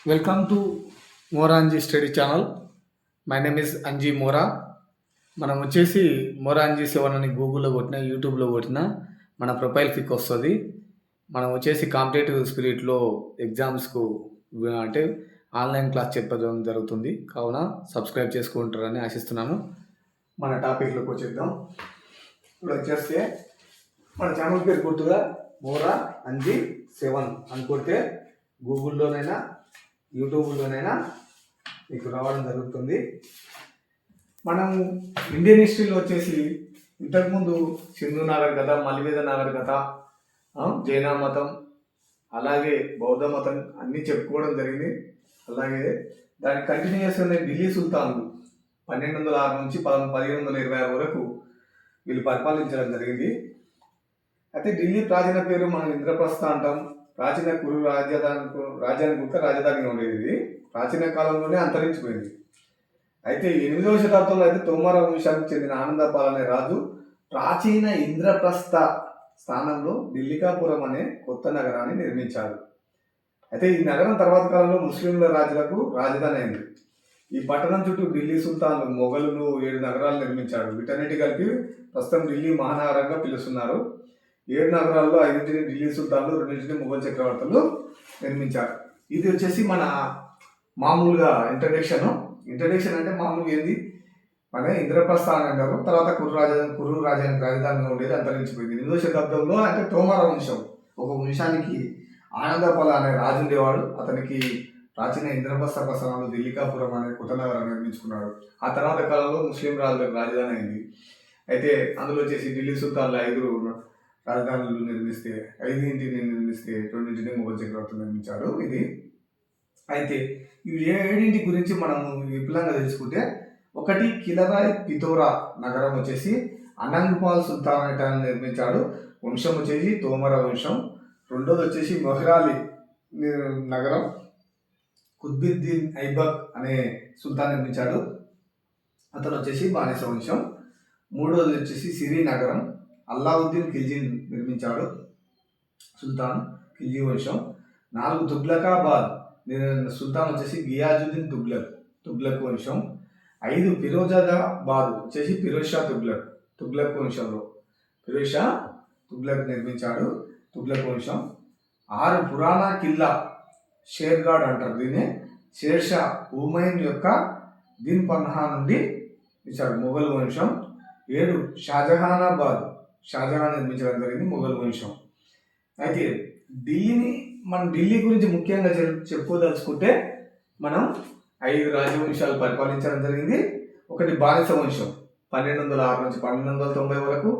Welcome to Mora Anji study channel. My name is Anji Mora. మనం వచ్చేసి మోరా Anji seven అని గూగుల్లో కొట్టినా, యూట్యూబ్లో కొట్టినా మన ప్రొఫైల్ పిక్ వస్తుంది. మనం వచ్చేసి కాంపిటేటివ్ స్పిరిట్లో ఎగ్జామ్స్కు అంటే ఆన్లైన్ క్లాస్ చెప్పడం జరుగుతుంది. కావున సబ్స్క్రైబ్ చేసుకుంటారని ఆశిస్తున్నాను. మన టాపిక్లోకి వచ్చేద్దాం. ఇప్పుడు వచ్చేస్తే మన ఛానల్ పేరు గుర్తుగా మోరా అంజీ సెవెన్ అనుకుంటే గూగుల్లోనైనా యూట్యూబ్లోనైనా మీకు రావడం జరుగుతుంది. మనం ఇండియన్ హిస్టరీలో వచ్చేసి ఇంతకుముందు సింధు నాగరికత, మలివేద నాగరికత, జైన మతం, అలాగే బౌద్ధ మతం అన్నీ చెప్పుకోవడం జరిగింది. అలాగే దానికి కంటిన్యూస్ అనే ఢిల్లీ సుల్తాన్లు 1206 నుంచి 1526 వరకు వీళ్ళు పరిపాలించడం జరిగింది. అయితే ఢిల్లీ ప్రాచీన పేరు మనం ఇంద్రప్రస్థ అంటాం. ప్రాచీన కురు రాజ్యానికి ఒక రాజధానిగా ఉండేది. ఇది ప్రాచీన కాలంలోనే అంతరించిపోయింది. అయితే 8వ శతాబ్దంలో అయితే తోమార వంశానికి చెందిన ఆనందపాల్ అనే రాజు ప్రాచీన ఇంద్రప్రస్థ స్థానంలో ఢిల్లీకాపురం అనే కొత్త నగరాన్ని నిర్మించాడు. అయితే ఈ నగరం తర్వాత కాలంలో ముస్లింల రాజులకు రాజధాని అయింది. ఈ పట్టణం చుట్టూ ఢిల్లీ సుల్తాన్లు, మొఘలులు 7 నగరాలు నిర్మించాడు. వీటన్నిటి కలిపి ప్రస్తుతం ఢిల్లీ మహానగరంగా పిలుస్తున్నారు. 7 నగరాల్లో 5 ఢిల్లీ సుల్తాన్లు, 2 మొఘల్ చక్రవర్తులు నిర్మించారు. ఇది వచ్చేసి మన మామూలుగా ఇంట్రడక్షన్ అంటే మామూలుగా ఏంది మన ఇంద్రప్రస్థ అని అంటారు. తర్వాత కురు రాజానికి రాజధానిగా ఉండేది అంతరించిపోయింది. 8వ శతాబ్దంలో అంటే తోమర వంశం, ఒక వంశానికి ఆనందపాల అనే రాజు ఉండేవాడు. అతనికి ప్రాచీన ఇంద్రప్రస్థ ప్రస్థానంలో ఢిల్లీకాపురం అనే కొత్త నగరాన్ని నిర్మించుకున్నాడు. ఆ తర్వాత కాలంలో ముస్లిం రాజులకు రాజధాని అయింది. అయితే అందులో వచ్చేసి ఢిల్లీ సుల్తాన్లు 5 రాజధానులు నిర్మిస్తే 2 మొఘల్ చక్రవర్తులు నిర్మించాడు. ఇది అయితే ఈ 7 గురించి మనము విపులంగా తెలుసుకుంటే, ఒకటి కిలరాయ్ పితోరా నగరం వచ్చేసి అనంగ్పాల్ సుల్తానేటాన్ని నిర్మించాడు. వంశం వచ్చేసి తోమర వంశం. రెండోది వచ్చేసి మొహరాలి నగరం కుత్బుద్దీన్ ఐబక్ అనే సుల్తాన్ నిర్మించాడు. అతను వచ్చేసి బానిస వంశం. మూడోది వచ్చేసి సిరి నగరం అల్లావుద్దీన్ ఖిల్జీ నిర్మించాడు, సుల్తాన్ ఖిల్జీ వంశం. 4 తుగ్లకాబాద్ సుల్తాన్ వచ్చేసి గియాజుద్దీన్ తుగ్లక్ వంశం. 5 ఫిరోజాబాద్ వచ్చేసి ఫిరోజ్ షా తుగ్లక్ వంశంలో ఫిరోజ్ షా తుగ్లక్ నిర్మించాడు, తుగ్లక్ వంశం. 6 పురాణా కిల్లా షేర్గాడ్ అంటారు దీన్ని, షేర్షా హుమాయూన్ యొక్క దీన్ పన్హా నుండి ఇచ్చాడు, మొఘల్ వంశం. 7 షాజహాన్ నిర్మించడం జరిగింది, మొఘల్ వంశం. అయితే మనం ఢిల్లీ గురించి ముఖ్యంగా చెప్పుకోదలుచుకుంటే మనం 5 రాజవంశాలు పరిపాలించడం జరిగింది. ఒకటి బానిస వంశం 1206 నుంచి 1290 వరకు.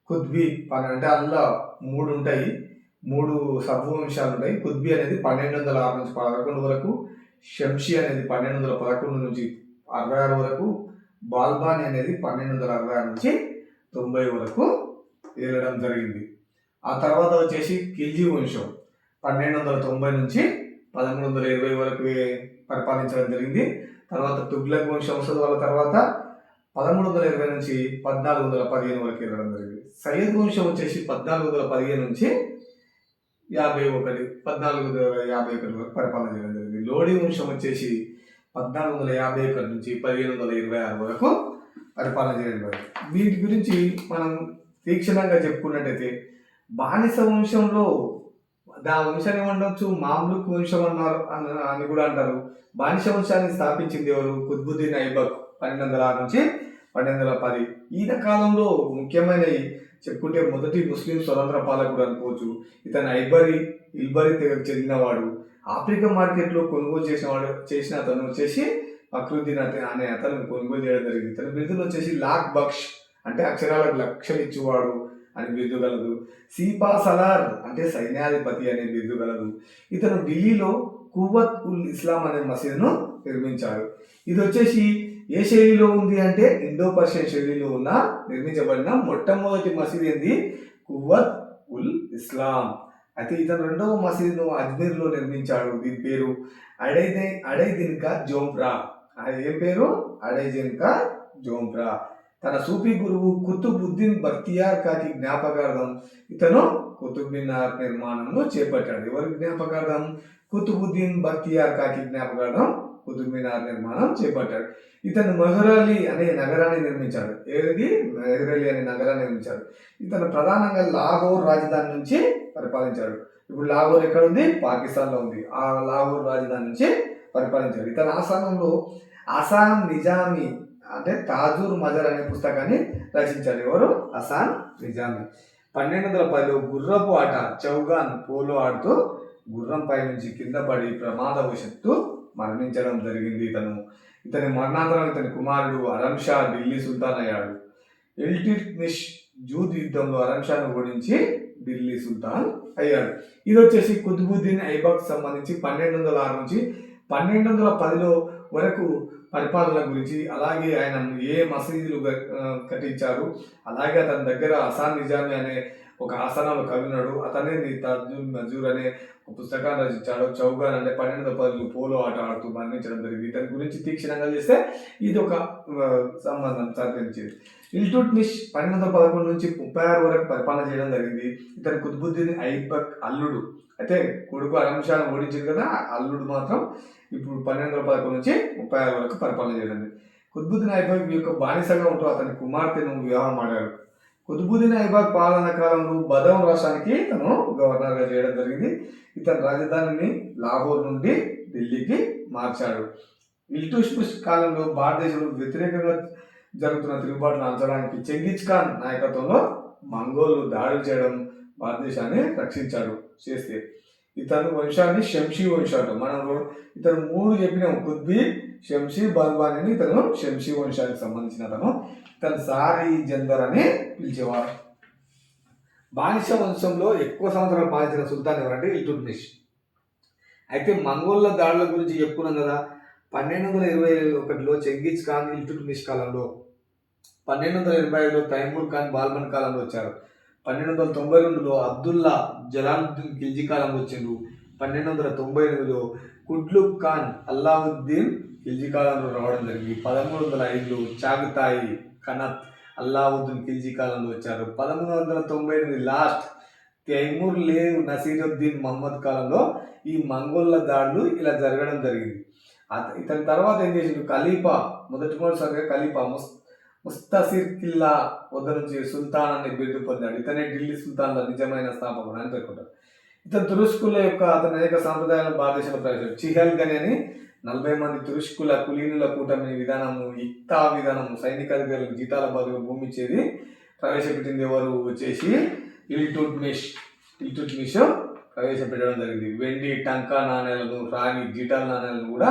కుత్బీ అంటే అందులో 3 ఉంటాయి, 3 సర్వవంశాలు ఉంటాయి. కుత్బీ అనేది 1206 నుంచి 11 వరకు. షంషీ అనేది 1211 నుంచి 66 వరకు. బాల్బాని అనేది 1266 నుంచి 90 వరకు ఏలడం జరిగింది. ఆ తర్వాత వచ్చేసి ఖిల్జీ వంశం 1290 నుంచి 1320 వరకు పరిపాలించడం జరిగింది. తర్వాత తుగ్లక్ వంశం వస్తుంది. వాళ్ళ తర్వాత 1320 నుంచి 1415 వరకు వెళ్ళడం జరిగింది. సయ్యద్ వంశం వచ్చేసి 1415 నుంచి 1451 వరకు పరిపాలన చేయడం జరిగింది. లోడీ వంశం వచ్చేసి 1451 నుంచి 1526 వరకు పరిపాలన చేయడం జరిగింది. వీటి గురించి మనం తీక్షణంగా చెప్పుకున్నట్టయితే, బానిస వంశంలో ఆ వంశాన్ని ఏమండొచ్చు, మామ్లుక్ వంశం అన్నారు అని కూడా అంటారు. బానిస వంశాన్ని స్థాపించింది ఎవరు? కుత్బుద్దీన్ ఐబక్ 1206 నుంచి 1210. ఈయన కాలంలో ముఖ్యమైనవి చెప్పుకుంటే మొదటి ముస్లిం స్వతంత్ర పాలకుడు అనుకోవచ్చు. ఇతను ఇల్బరీ తెగకు చెందినవాడు. ఆఫ్రికా మార్కెట్లో కొనుగోలు చేసిన అతను వచ్చేసి ఫక్రుద్దీన్ అనే అతను కొనుగోలు చేయడం జరిగింది. ఇతని బిరుదులు వచ్చేసి లాక్ బక్ష్ అంటే అక్షరాలకు లక్షలు ఇచ్చేవాడు అని బిరుదు గలదు. సీపా సలార్ అంటే సైన్యాధిపతి అనే బిరుదు గలదు. ఇతను ఢిల్లీలో కువ్వత్ ఉల్ ఇస్లాం అనే మసీదును నిర్మించాడు. ఇది వచ్చేసి ఏ శైలిలో ఉంది అంటే ఇండో పర్షియన్ శైలిలో నిర్మించబడిన మొట్టమొదటి మసీదు ఏంది? కువ్వత్ ఉల్ ఇస్లాం. అయితే ఇతను 2వ మసీదును అజ్మీర్లో నిర్మించాడు. దీని పేరు అడైదిన్కా జోంప్రా. ఏం పేరు? అడైదిన్కా జోంప్రా. తన సూఫీ గురువు కుతుబుద్దీన్ బక్తియార్ కాకి జ్ఞాపకార్థం ఇతను కుతుబ్ మినార్ నిర్మాణంలో చేపట్టాడు. ఎవరి జ్ఞాపకార్థం? కుతుబుద్దీన్ బక్తియార్ కాకి జ్ఞాపకార్థం కుతుబ్ మినార్ నిర్మాణం చేపట్టాడు. ఇతను మెహ్రలీ అనే నగరాన్ని నిర్మించాడు. ఏది? మెహ్రలీ అనే నగరాన్ని నిర్మించాడు. ఇతను ప్రధానంగా లాహోర్ రాజధాని నుంచి పరిపాలించాడు. ఇప్పుడు లాహోర్ ఎక్కడ ఉంది? పాకిస్తాన్లో ఉంది. ఆ లాహోర్ రాజధాని నుంచి పరిపాలించాడు. ఇతని ఆస్థానంలో అసాన్ నిజామీ అంటే తాజూర్ మజర్ అనే పుస్తకాన్ని రచించాడు. ఎవరు? అసాన్ నిజామీ. 1210లో గుర్రపు ఆట చౌగాన్ పోలో ఆడుతూ గుర్రంపై నుంచి కింద పడి ప్రమాదవశత్తు మరణించడం జరిగింది. ఇతని మరణాంతరం ఇతని కుమారుడు అరంషా ఢిల్లీ సుల్తాన్ అయ్యాడు. ఇల్టుట్మిష్ జూద్ యుద్ధంలో అరంషాను ఓడించి ఢిల్లీ సుల్తాన్ అయ్యాడు. ఇది వచ్చేసి కుతుబుద్దీన్ ఐబక్ సంబంధించి 1206 నుంచి 1210లో వరకు పరిపాలన గురించి, అలాగే ఆయన ఏ మసీదులు కట్టించారు, అలాగే అతని దగ్గర అసాన్ నిజామీ అనే ఒక ఆస్థానంలో కవినాడు. అతనే తాజుల్ మజూర్ అనే ఒక పుస్తకాన్ని రచించాడు. చౌగాన్ అంటే 1210లో పోలో ఆట ఆడుతూ మరణించడం జరిగింది. ఇతని గురించి తీక్షణంగా చేస్తే ఇది ఒక సంబంధం సాధించింది. ఇల్టుట్మిష్ 1211 నుంచి 36 వరకు పరిపాలన చేయడం జరిగింది. ఇతను కుతుబుద్దీన్ ఐబక్ అల్లుడు. అయితే కొడుకు అరంషాను ఓడించింది కదా, అల్లుడు మాత్రం ఇప్పుడు 1211 నుంచి 36 వరకు పరిపాలన చేయడం. కుతుబుద్దీన్ ఐబక్ యొక్క బానిసగా ఉంటూ అతని కుమార్తెను వివాహం ఆడాడు. కుతుబుద్దీన్ ఐబక్ పాలన కాలంలో బదౌన్ రాష్ట్రానికి తను గవర్నర్గా చేయడం జరిగింది. ఇతని రాజధానిని లాహోర్ నుండి ఢిల్లీకి మార్చాడు. ఇల్టుట్మిష్ కాలంలో భారతదేశంలో వ్యతిరేకంగా జరుగుతున్న తిరుగుబాటును అంచడానికి చెంగిజ్ ఖాన్ నాయకత్వంలో మంగోళ్ళు దాడులు చేయడం భారతదేశాన్ని రక్షించాడు. చేస్తే ఇతను వంశాన్ని శంషీ వంశాడు. మనం ఇతను 3 చెప్పినాం. కుత్బీ, శంషీ, బల్బాని. ఇతను శంషీ వంశానికి సంబంధించిన ఇతను సారీ జందర్ అని పిలిచేవారు. బానిస వంశంలో ఎక్కువ సంవత్సరాలు పాలించిన సుల్తాన్ ఎవరంటే ఇల్టుట్మిష్. అయితే మంగోళ్ళ దాడుల గురించి చెప్పుకున్నాం కదా. 1221లో చెంగిజ్ ఖాన్ ఇల్టుట్మిష్ కాలంలో, 1285లో తైమూర్ ఖాన్ బాల్బన్ కాలంలో వచ్చారు. 1292లో అబ్దుల్లా జలాలుద్దీన్ ఖిల్జీ కాలంలో వచ్చిండు. 1298లో కుట్లుక్ ఖాన్ అల్లావుద్దీన్ ఖిల్జీ కాలంలో రావడం జరిగింది. 1305లో చాగతాయి కనత్ అల్లావుద్దీన్ ఖిల్జీ కాలంలో వచ్చారు. 1398 లాస్ట్ తైమూర్ లేవ్ నసీరుద్దీన్ మహమ్మద్ కాలంలో ఈ మంగోళ్ళ దాడులు ఇలా జరగడం జరిగింది. ఇతని తర్వాత ఏం చేసిండు? ఖలీఫా మొదటిసారిగా ఖలీఫా ముస్తసిర్ కిల్లా వద్ద నుంచి సుల్తాన్ అనే బిరుదు పొందాడు. ఇతనే ఢిల్లీ సుల్తాన్ల నిజమైన స్థాపకుడు అని పేర్కొంటారు. ఇతను తురుష్కుల యొక్క అతని అనేక సాంప్రదాయాలను భారతదేశంలో ప్రవేశించాడు. చిహల్గని అని 40 మంది తురుష్కుల కులీనుల కూటమి విధానము, ఇక్తా విధానము, సైనిక అధికారులకు జీతాల బదులు భూమి ఇచ్చేది ప్రవేశపెట్టింది ఎవరు? వచ్చేసి ఇల్టుట్మిష్ ప్రవేశపెట్టడం జరిగింది. వెండి టంకా నాణేలను, రాగి జీతాల నాణేలను కూడా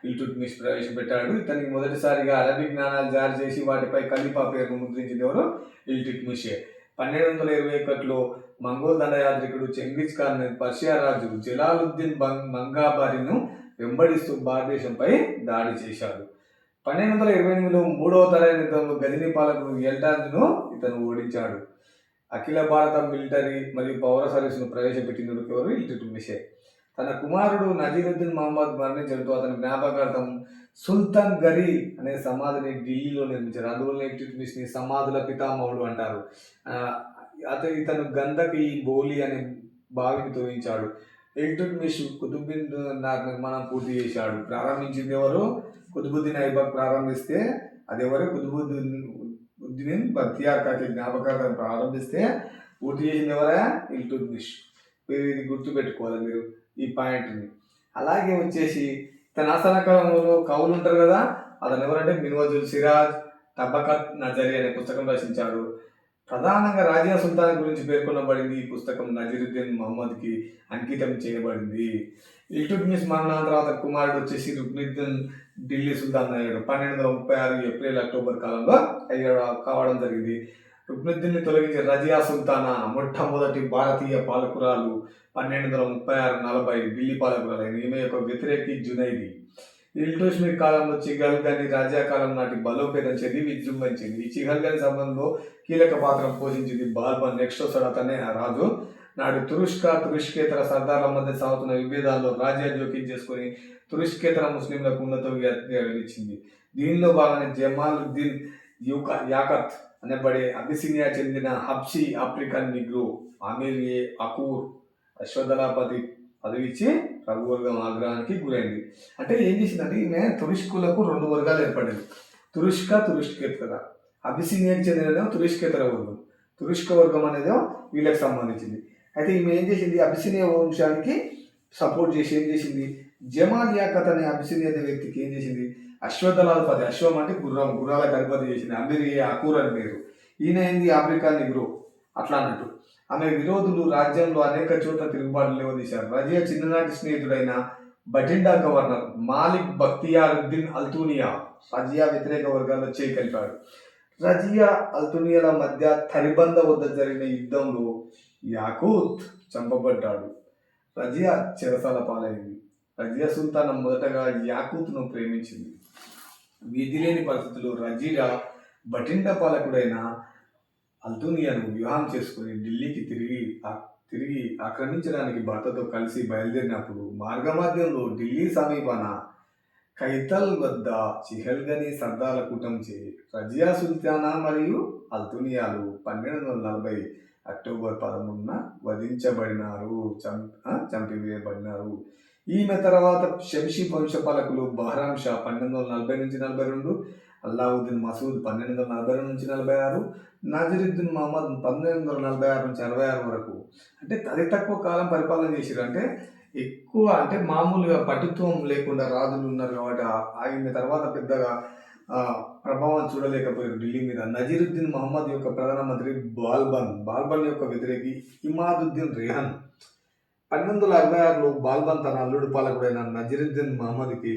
ఇల్టుట్మిష్ ప్రవేశపెట్టాడు. ఇతనికి మొదటిసారిగా అరబిక్ నాణాలు జారీ చేసి వాటిపై ఖలీఫా పేరును ముద్రించింది ఎవరు? ఇల్టుట్మిషే. 1221లో మంగోల్ దండయాత్రికుడు చెంగిజ్ ఖాన్ పర్షియా రాజు జలాలుద్దీన్ మంగాబారిను వెంబడిస్తూ భారతదేశంపై దాడి చేశాడు. 1228లో 3వ తరాయి యుద్ధంలో గజనీ పాలకుడు ఎల్టాజ్ను ఇతను ఓడించాడు. అఖిల భారత మిలిటరీ మరియు పౌర సర్వీసును ప్రవేశపెట్టినడు ఎవరు? ఇల్టుట్మిషే. తన కుమారుడు నజీరుద్దీన్ మహమ్మద్ మరణించడంతో అతని జ్ఞాపకార్థం సుల్తాన్ గరీ అనే సమాధిని ఢిల్లీలో నిర్మించారు. అందువల్ల ఇల్టుట్మిష్ని సమాధుల పితామహుడు అంటారు. ఇతను గంధకి బోలి అనే బావిని తవ్వించాడు. ఇల్టుట్మిష్ కుతుబుద్దీన్ నిర్మాణం పూర్తి చేశాడు. ప్రారంభించింది ఎవరు? కుతుబుద్దీన్ ఐబక్ ప్రారంభిస్తే అది ఎవరు? కుతుబుద్దీన్ బక్తియార్ కాకి జ్ఞాపకార్థం ప్రారంభిస్తే పూర్తి చేసింది ఎవరా? ఇల్టుట్మిష్. ఇది గుర్తుపెట్టుకోవాలి మీరు ఈ పాయింట్ని. అలాగే వచ్చేసి తన ఆస్థాన కాలంలో కవులు ఉంటారు కదా, అతను ఎవరంటే మిన్వజుల్ సిరాజ్ తబకత్ నజరీ అనే పుస్తకం రచించాడు. ప్రధానంగా రాజియా సుల్తాన్ గురించి పేర్కొనబడింది. ఈ పుస్తకం నజీరుద్దీన్ మహమ్మద్కి అంకితం చేయబడింది. ఇల్టుట్మిష్ మరణాంతరం అతని కుమారుడు వచ్చేసి రుక్నుద్దీన్ ఢిల్లీ సుల్తాన్ అయ్యాడు. 1236 ఏప్రిల్ అక్టోబర్ కాలంలో కావడం జరిగింది. రుక్నుద్దీన్ని తొలగించే రజియా సుల్తానా మొట్టమొదటి భారతీయ పాలకురాలు. 1236-40 ఢిల్లీ పాలకురాలు. ఈమె యొక్క వ్యతిరేకి జునైదీ. ఇల్టుట్మిష్ కాలంలో చిహల్గని రాజా కాలం నాటి బలోపేతం చెంది విజృంభించింది. ఈ చిహల్గని సంబంధంలో కీలక పాత్ర పోషించింది బాల్బన్. నెక్స్ట్ వస్తాడు అతనే రాజు. నాడు తురుష్కేతర సర్దార్ల మధ్య సాగుతున్న విభేదాల్లో రాజ్యా జోక్యం చేసుకుని తురుష్కేతర ముస్లింలకు ఉన్నత విద్య ఇచ్చింది. దీనిలో భాగంగా జమాలుద్దీన్ యాకత్ అనబడే అబిసినియా చెందిన హబ్షీ ఆఫ్రికన్ నిగ్రో అమీర్ అకూర్ అశ్వదళపతి పదవిచ్చి ప్రభువర్గం ఆగ్రహానికి గురైంది. అంటే ఏం చేసిందంటే ఈమె తురుష్కులకు రెండు వర్గాలు ఏర్పడింది, తురుష్కేతర. అబిసినియాకి చెందిన తురుష్కేతర వర్గం, తురుష్క వర్గం అనేది వీళ్ళకి సంబంధించింది. అయితే ఈమె ఏం చేసింది, అబిసినియా వంశానికి సపోర్ట్ చేసి ఏం చేసింది, జమాల్ యాకత్ అనే అబిసినియా వ్యక్తికి ఏం చేసింది, అశ్వదళాధిపతి, అశ్వం అంటే గుర్రం, గుర్రాలకు అధిపతి చేసింది. అమీర్ అకూర్ అని పేరు. ఈయన ఏంది ఆఫ్రికా నిగ్రో అట్లా అన్నట్టు. ఆమె విరోధులు రాజ్యంలో అనేక చోట్ల తిరుగుబాట్లు లేవదీశారు. రజియా చిన్ననాటి స్నేహితుడైన బఠిండా గవర్నర్ మాలిక్ బక్తియారుద్దీన్ అల్తూనియా రజియా వ్యతిరేక వర్గాల్లో చేయి కలిపాడు. రజియా అల్తూనియాల మధ్య తరిబంద వద్ద జరిగిన యుద్ధంలో యాకూత్ చంపబడ్డాడు. రజియా చెరసాల పాలైంది. రజియా సుల్తాన్ మొదటగా యాకూత్ను ప్రేమించింది. విధి లేని పరిస్థితుల్లో రజియా బఠిండా పాలకుడైన అల్తూనియాను వివాహం చేసుకుని ఢిల్లీకి తిరిగి ఆక్రమించడానికి భర్తతో కలిసి బయలుదేరినప్పుడు మార్గమధ్యంలో ఢిల్లీ సమీపాన కైతల్ వద్ద చిహల్గని సర్దాల కూటమిచే రజియా సుల్తానా మరియు అల్తూనియాలు 1240 అక్టోబర్ 13న వధించబడినారు, చంపివేయబడినారు. ఈమె తర్వాత శంషీ వంశపాలకులు బహ్రాం షా 1240 నుంచి 42, అల్లావుద్దీన్ మసూద్ 1242 నుంచి 46, నాజిరుద్దీన్ మహమ్మద్ 1246 నుంచి 66 వరకు. అంటే అతి తక్కువ కాలం పరిపాలన చేశారు. అంటే ఎక్కువ అంటే మామూలుగా పటుత్వం లేకుండా రాజులు ఉన్నారు కాబట్టి ఆయన తర్వాత పెద్దగా ప్రభావం చూడలేకపోయారు ఢిల్లీ మీద. నజీరుద్దీన్ మహమ్మద్ యొక్క ప్రధానమంత్రి బాల్బన్ యొక్క వ్యతిరేకి ఇమాదుద్దీన్ రేహన్ 1266లో బాల్బన్ తన అల్లుడు పాలకుడైన నజీరుద్దీన్ మహమ్మద్కి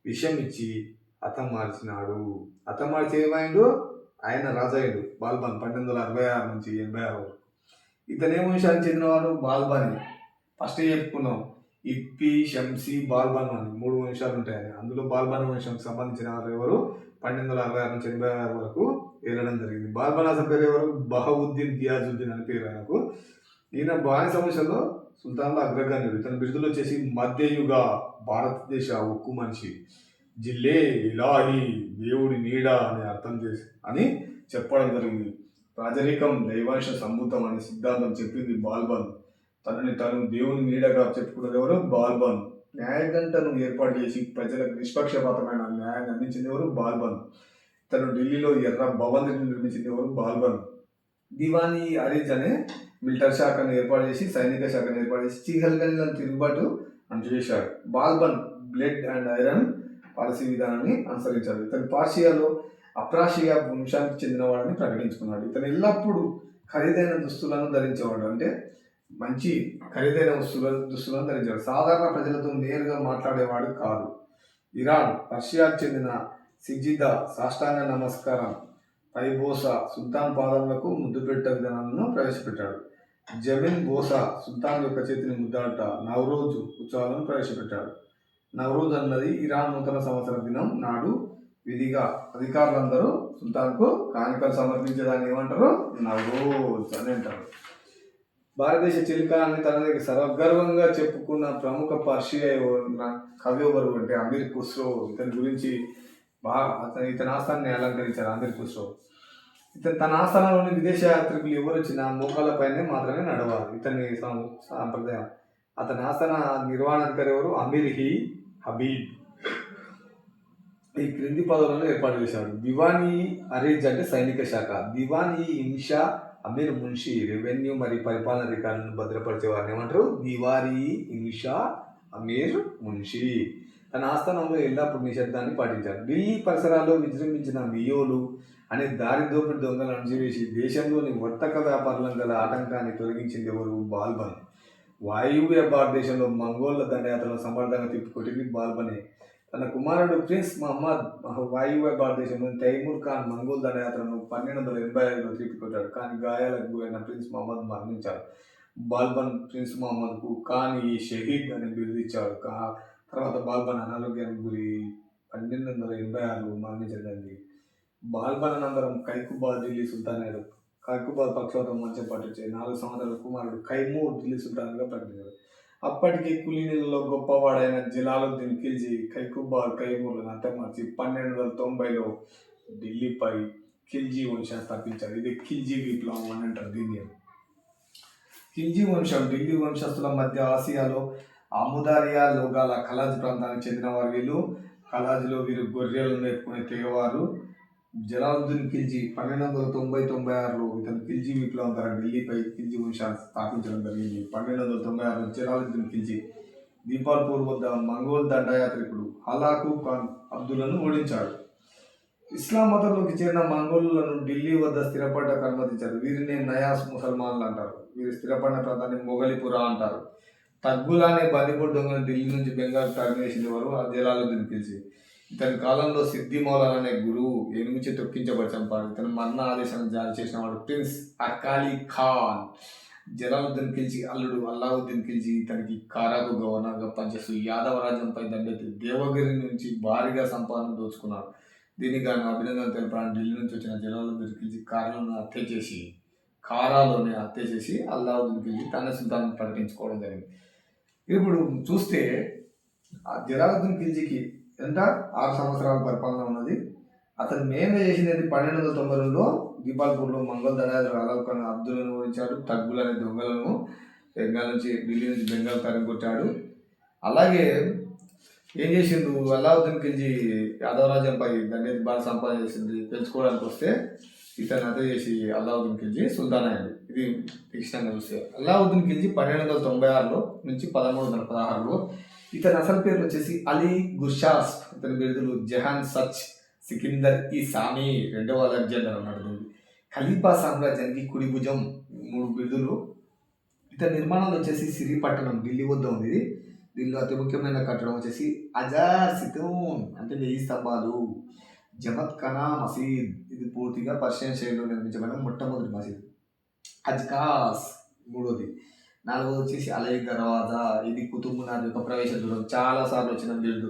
విషం ఇచ్చి హతమార్చినాడు. హతమార్చి ఏమైండు, ఆయన రాజయ్యుడు బాల్బన్ 1266 నుంచి 86 వరకు. ఇతనే వంశానికి చెందినవాడు బాల్బని. ఫస్ట్ చెప్పుకున్నాం, ఇప్పి, షంసీ, బాల్బన్ అని 3 వంశాలు ఉంటాయని. అందులో బాల్బన్ వంశానికి సంబంధించిన వారు ఎవరు 1266 నుంచి 86 వరకు ఏలడం జరిగింది. బాల్బన్ అసలు పేరు ఎవరు, బహవుద్దీన్ గియాజుద్దీన్ అని పేరు ఆయనకు. ఈయన బానిస వంశంలో సుల్తాన్లో అగ్రగణ్యుడు. ఇతని బిరుదులు వచ్చేసి మధ్యయుగ భారతదేశ ఉక్కు మనిషి, జిల్లే ఇలాహి దేవుడి నీడ అని అర్థం అని చెప్పడం జరిగింది. రాజరికం దైవాంశ సంభూతం అనే సిద్ధాంతం చెప్పింది బాల్బన్. తనని తాను దేవుని నీడగా చెప్పుకున్నది ఎవరు, బాల్బన్. న్యాయగంటను ఏర్పాటు చేసి ప్రజలకు నిష్పక్షపాతమైన న్యాయాన్ని అందించింది ఎవరు, బాల్బన్. తను ఢిల్లీలో ఎర్ర భవన్ని నిర్మించింది ఎవరు, బాల్బన్. దివానీ అరీజ్ అనే మిలిటరీ శాఖను ఏర్పాటు చేసి, సైనిక శాఖను ఏర్పాటు చేసి చిహల్గన్లను తిరుగుబాటు అణచివేశాడు. Balban blood and iron policy విధానాన్ని అనుసరించాడు. ఇతను పార్షియాలో అప్రాషియా వంశానికి చెందినవాడని ప్రకటించుకున్నాడు. ఇతను ఎల్లప్పుడూ ఖరీదైన దుస్తులను ధరించేవాడు. అంటే మంచి ఖరీదైన దుస్తులను ధరించేవాడు. సాధారణ ప్రజలతో నేరుగా మాట్లాడేవాడు కాదు. ఇరాన్, పర్షియాకు చెందిన సిజిదా సాష్టాంగ నమస్కారం, పైబోసా సుల్తాన్ పాదములకు ముద్దు పెట్టే విధానాలను ప్రవేశపెట్టాడు. జమీన్ బోసా సుల్తాన్ యొక్క చేతిని ముద్దాట, నవరోజు ఉత్సవాలను ప్రవేశపెట్టాడు. నవరోజ్ అన్నది ఇరాన్ నూతన సంవత్సర దినం నాడు విధిగా అధికారులందరూ సుల్తాన్కు కానుకలు సమర్పించేదాన్ని ఏమంటారు, నవరోజ్ అని అంటారు. భారతదేశ చిలికాన్ని తన దగ్గర సర్వగర్వంగా చెప్పుకున్న ప్రముఖ పర్షియా కవి ఎవరు అంటే అమీర్ ఖుస్రో. ఇతని గురించి ఇతని ఆస్థానాన్ని అలంకరించారు అమీర్ ఖుస్రో. ఇతను తన ఆస్థానంలోని విదేశ యాత్రికులు ఎవరు వచ్చినా మోకాళ్ళపైనే మాత్రమే నడవాలి, ఇతని సాంప్రదాయం. అతని ఆస్థాన నిర్వహణాధికారి ఎవరు, అమీర్ హబీబ్. ఈ క్రింది పదవులను ఏర్పాటు చేశాడు. దివానీ అరీజ్ అంటే సైనిక శాఖ, దివానీ ఇన్షా అమీర్ మున్షి రెవెన్యూ మరియు పరిపాలన రికార్డులను భద్రపరిచే వారిని ఏమంటారు, దివారీ ఇన్షా అమీర్ మున్షి. తన ఆస్థానంలో ఎల్లప్పుడు నిశ్శబ్దాన్ని పాటించారు. ఢిల్లీ పరిసరాల్లో విజృంభించిన మియోలు అనే దారి దోపిడి దొంగలను అణచివేసి దేశంలోని వర్తక వ్యాపారులను గల ఆటంకాన్ని తొలగించింది ఎవరు, బాల్బన్. వాయువ్య భారతదేశంలో మంగోళ్ల దండయాత్రలను సమర్థంగా తిప్పికొట్టింది బాల్బనే. తన కుమారుడు ప్రిన్స్ మహమ్మద్ వాయువ్య భారతదేశంలోని తైమూర్ ఖాన్ మంగోల్ దండయాత్రను 1285లో తిప్పికొట్టాడు. కానీ గాయాలకు గురైన ప్రిన్స్ మహమ్మద్ మరణించాడు. బాల్బన్ ప్రిన్స్ మహమ్మద్కు ఖాన్ ఈ షహీద్ అని బిరుదిచ్చాడు. తర్వాత బాల్బన్ అనారోగ్యానికి గురి 1286లో మరణించడానికి. బాల్బన్ అనంతరం కైకుబాద్ ఢిల్లీ సుల్తాన్ అయ్యాడు. కైకుబాద్ పక్షవాతం మంచం పట్టించే 4 సంవత్సరాల కుమారుడు కైమూర్ ఢిల్లీ సుల్తాన్గా ప్రకటించాడు. అప్పటికే కులీనులలో గొప్పవాడైన జలాలుద్దీన్ ఖిల్జీ కైకుబాద్, కైమూర్లను హతమార్చి 1290లో ఢిల్లీపై ఖిల్జీ వంశాన్ని స్థాపించారు. ఇది ఖిల్జీ విప్లవం అని అంటారు దీన్ని. ఖిల్జీ వంశం ఢిల్లీ వంశస్థుల మధ్య ఆసియాలో అముదారియా లోగాల ఖలాజ్ ప్రాంతానికి చెందిన వారు. వీళ్ళు ఖలాజ్లో వీరు గొర్రెలను మేపుకునే తెగవారు. జలాలుద్దీన్ ఖిల్జీ 1296లో ఇతను ఖిల్జీ విప్లవం ద్వారా ఢిల్లీపై ఖిల్జీ వంశాన్ని స్థాపించడం జరిగింది. 1296లో జలాలుద్దీన్ ఖిల్జీ దీపాల్పూర్ వద్ద మంగోల్ దండయాత్రికుడు హలాకు ఖాన్ అబ్దుల్లను ఓడించాడు. ఇస్లాం మతంలోకి చేరిన మంగోలులను ఢిల్లీ వద్ద స్థిరపడ్డకు అనుమతించారు. వీరిని నయాస్ ముసల్మాన్లు అంటారు. వీరు స్థిరపడిన ప్రాంతాన్ని మొగలిపురా అంటారు. తగ్గులా అనే బందిపోటు దొంగలను ఢిల్లీ నుంచి బెంగాల్ తరిమేసిన వారు జలాలుద్దీన్ ఖిల్జీ. ఇతని కాలంలో సిద్ధి మౌలానా అనే గురువు ఏనుగుచి తొక్కించబడి చంపాడు. ఇతను మరణ ఆదేశాన్ని జారీ చేసిన వాడు ప్రిన్స్ అకాలీ ఖాన్. జలాలుద్దీన్ ఖిల్జీ అల్లుడు అల్లావుద్దీన్ ఖిల్జీ ఇతనికి కారాకు గవర్నర్గా పనిచేస్తూ యాదవ రాజ్యంపై దండెత్తి దేవగిరి నుంచి భారీగా సంపాదన దోచుకున్నాడు. దీనికి గాను అభినందన తెలపడానికి ఢిల్లీ నుంచి వచ్చిన జలాలుద్దీన్ ఖిల్జీ కారాలోనే హత్య చేసి అల్లావుద్దీన్ ఖిల్జీ తన సుల్తాన్ ప్రకటించుకోవడం జరిగింది. ఇప్పుడు చూస్తే జలాలుద్దీన్ ఖిల్జీకి ఎంత 6 సంవత్సరాల పరిపాలన ఉన్నది. అతను మెయిన్గా చేసింది 1292లో దీపాల్పూర్లో మంగోల్ దండయాత్ర హలాకు ఖాన్ అబ్దుల్లను ఓడించాడు. తగ్గులు అనే దొంగలను ఢిల్లీ నుంచి బెంగాల్ తరిమికొట్టాడు. అలాగే ఏం చేసిండు అల్లావుద్దీన్ ఖిల్జీ యాదవ రాజ్యంపై దండెత్తి బాగా సంపాదన చేసింది తెలుసుకోవడానికి వస్తే ఇతను హత్య చేసి అల్లావుద్దీన్ ఖిల్జీ సుల్తాన్ అయ్యాడు. ఇది తీక్షణంగా చూస్తే అల్లావుద్దీన్ ఖిల్జీ 1296లో నుంచి 1316లో ఇతని అసలు పేరు వచ్చేసి అలీ గుర్షాస్. ఇతని బిరుదులు జహాన్ సచ్, సికిందర్ ఈ సామి, రెండవ అలెగ్జాండర్ అన్నాడు. ఖలీఫా సామ్రాజ్యానికి కుడి భుజం 3 బిరుదులు. ఇతని నిర్మాణాలు వచ్చేసి సిరి పట్టణం ఢిల్లీ వద్ద ఉంది. దీనిలో అతి ముఖ్యమైన కట్టడం వచ్చేసి అజార్ సితూన్ అంటే 1000 స్తంభాలు. జమత్ ఖానా మసీద్ ఇది పూర్తిగా పర్షియన్ శైలిలో నిర్మించబడిన మొట్టమొదటి మసీద్. అజ్కాస్ మూడోది. 4వది వచ్చేసి అలై దర్వాజా. ఇది కుతుబ్ మినార్ యొక్క ప్రవేశ దూరం. చాలా సార్లు వచ్చిన బిల్డు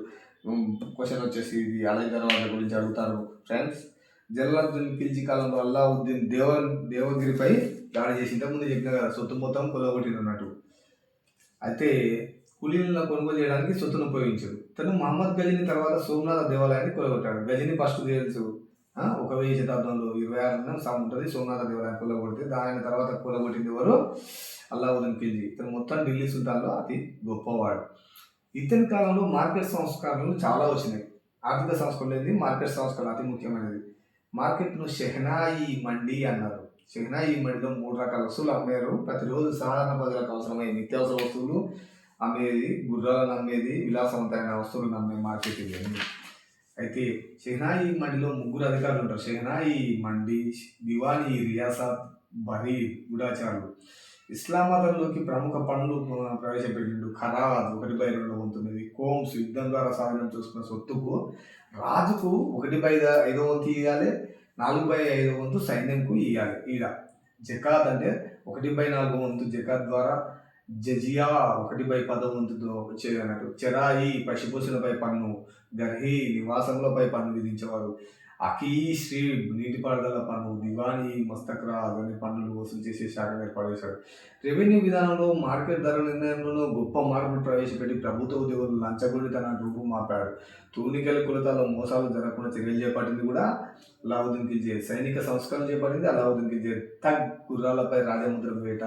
క్వశ్చన్ వచ్చేసి ఇది అలై దర్వాజా గురించి అడుగుతారు ఫ్రెండ్స్. జలాలుద్దీన్ ఖిల్జీ కాలంలో అల్లావుద్దీన్ దేవగిరిపై దాడి చేసి ఇంతకుముందు చెప్పిన కదా సొత్తు మొత్తం కొలగొట్టినట్టు. అయితే కూలీలను కొనుగోలు చేయడానికి సొత్తును ఉపయోగించారు. తను మహమ్మద్ గజని తర్వాత సోమనాథ దేవాలయాన్ని కొలగొట్టాడు. గజని ఫస్ట్ తెలుసు 1000 శతాబ్దంలో 26 ఉంటుంది. సోమనాథ దేవాలయం కొలగొడితే దాని తర్వాత కొలగొట్టింది ఎవరు? అల్లావుద్దీన్ ఖిల్జీ. ఇతను మొత్తం ఢిల్లీ సుల్తాన్లో అతి గొప్పవాడు. ఇతని కాలంలో మార్కెట్ సంస్కరణలు చాలా వచ్చినాయి. ఆర్థిక సంస్కరణ అనేది మార్కెట్ సంస్కరణ అతి ముఖ్యమైనది. మార్కెట్ను షెహనాయి మండి అన్నారు. షెహనాయి మండిలో 3 రకాల వస్తువులు అమ్మారు. ప్రతిరోజు సాధారణ ప్రజలకు అవసరమైన నిత్యావసర వస్తువులు అమ్మేది, గుర్రాలను అమ్మేది, విలాసవంతమైన వస్తువులను అమ్మే మార్కెట్ ఇవన్నీ. అయితే షెహనాయి మండిలో 3 అధికారులు ఉంటారు. షెహనాయి మండి, దివానీ, రియాసత్, బరీ, గూఢచారులు. ఇస్లాం మతంలోకి ప్రముఖ పనులు ప్రవేశపెట్టిండు. ఖరాజ్ 1/2 వంతున్నది. కోమ్స్ యుద్ధం ద్వారా స్వాధీనం చేసుకున్న సొత్తుకు రాజుకు 1/5 వంతు ఇవ్వాలి. 4/5 వంతు సైన్యంకు ఇవ్వాలి. ఈడ జకాత్ అంటే 1/4 వంతు జకాత్ ద్వారా, జజియా 1/10 వంతుతో వచ్చేది అన్నట్టు. చెరాయి పశుపోషణపై పన్ను, గర్హి నివాసములపై పన్ను విధించేవారు. అకీశ్రీ నీటిపారుదల పన్ను, దివానీ మస్తక్రాజ్ అనే పన్నులు వసూలు చేసే శాఖను ఏర్పాటు చేశాడు. రెవెన్యూ విధానంలో మార్కెట్ ధర నిర్ణయంలో గొప్ప మార్పులు ప్రవేశపెట్టి ప్రభుత్వ ఉద్యోగులు లంచగొండితనాన్ని రూపుమాపాడు. తూనికల కొలతలో మోసాలు జరగకుండా చర్యలు చేపట్టింది కూడా అల్లావుద్దీన్ ఖిల్జీ. సైనిక సంస్కరణ చేపట్టింది అల్లావుద్దీన్ ఖిల్జీ. తగ్ గుర్రాలపై రాజముద్ర వేట,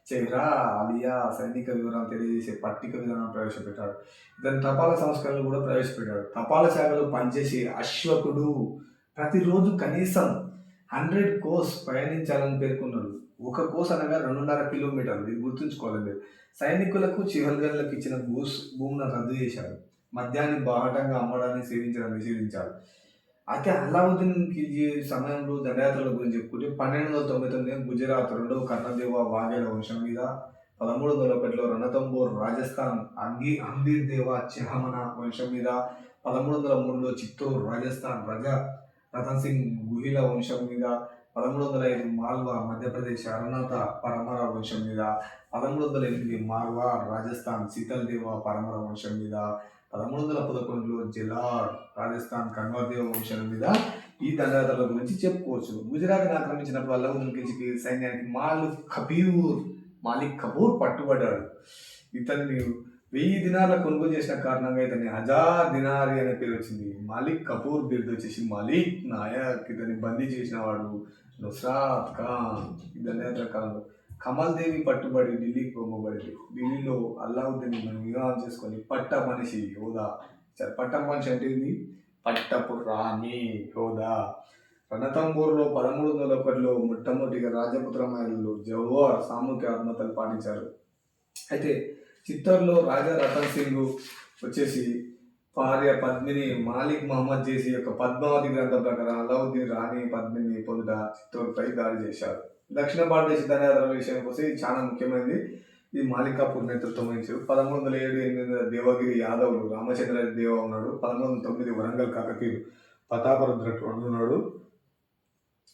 చెహ్రా అలియా సైనిక వివరాలు తెలియజేసే పట్టిక విధానం ప్రవేశపెట్టాడు. ఇతను తపాలా సంస్కరణలు కూడా ప్రవేశపెట్టాడు. తపాలా శాఖలో పనిచేసే అశ్వకుడు ప్రతిరోజు కనీసం 100 కోస్ ప్రయాణించాలని పేర్కొన్నాడు. 1 కోస్ అనగా 2.5 కిలోమీటర్లు. ఇది గుర్తుంచుకోవాలి మీరు. సైనికులకు చివరిగలకు ఇచ్చిన భూములను రద్దు చేశాడు. మద్యాన్ని బాహటంగా అమ్మడాన్ని సేవించడం నిషేధించాడు. అయితే అల్లావుద్దీన్ ఖిల్జీ సమయంలో దండయాత్రల గురించి చెప్పుకుంటే 1299 గుజరాత్ 2వ కర్ణదేవ వాఘేల వంశం మీద, 1301లో రణతంబోర్ రాజస్థాన్ అంబీర్ దేవ చెహమన వంశం మీద, 1303లో చిత్తూరు రాజస్థాన్ రతన్ సింగ్ గుహిల వంశం మీద, 1305 మాల్వా మధ్యప్రదేశ్ అరుణాత పరమర వంశం మీద, 1308 మార్వా రాజస్థాన్ శీతల్ దేవ పరమర వంశం మీద, 1311లో జలార్ రాజస్థాన్ కన్వర్దేవ వంశం మీద ఈ దండయాత్రల గురించి చెప్పుకోవచ్చు. గుజరాత్ని ఆక్రమించినప్పుడు అల్లావుద్దీన్ ఖిల్జీకి సైన్యానికి మాలిక్ కపూర్ పట్టుబడ్డాడు. ఇతన్ని 1000 దినాల కొనుగోలు చేసిన కారణంగా ఇతని హజార్ దినారి అనే పేరు వచ్చింది. మాలిక్ కపూర్ బిరుదు వచ్చేసి మాలిక్ నాయక్. ఇతన్ని బందీ చేసిన వాడు నుస్రాత్ ఖాన్. ఈ దండయాత్ర కాలంలో కమల్ దేవి పట్టుబడి ఢిల్లీకి పంపబడింది. ఢిల్లీలో అల్లావుద్దీన్ వివాహం చేసుకొని పట్ట మనిషి హోదా. పట్ట మనిషి అంటే ఇది పట్టపు రాణి హోదా. రణతంబూర్లో 1301లో మొట్టమొదటిగా రాజపుత్ర మహిళలు జవహర్ సామూహిక ఆత్మహత్యలు పాటించారు. అయితే చిత్తూరులో రాజా రతన్ సింగ్ వచ్చేసి భార్య పద్మిని మాలిక్ మహమ్మద్ చేసి యొక్క పద్మావతి గ్రంథం ప్రకారం అల్లావుద్దీన్ రాణి పద్మిని పొందుట చిత్తూరుపై దాడి చేశారు. దక్షిణ భారతదేశ దండయాత్రల విషయానికి వస్తే ఇది చాలా ముఖ్యమైనది. ఇది మాలిక్ కపూర్ నేతృత్వం వహించారు. 1307-8 దేవగిరి యాదవులు రామచంద్ర దేవ ఉన్నాడు. 1309 వరంగల్ కాకతీయులు ప్రతాపరుద్ర ఉన్నాడు,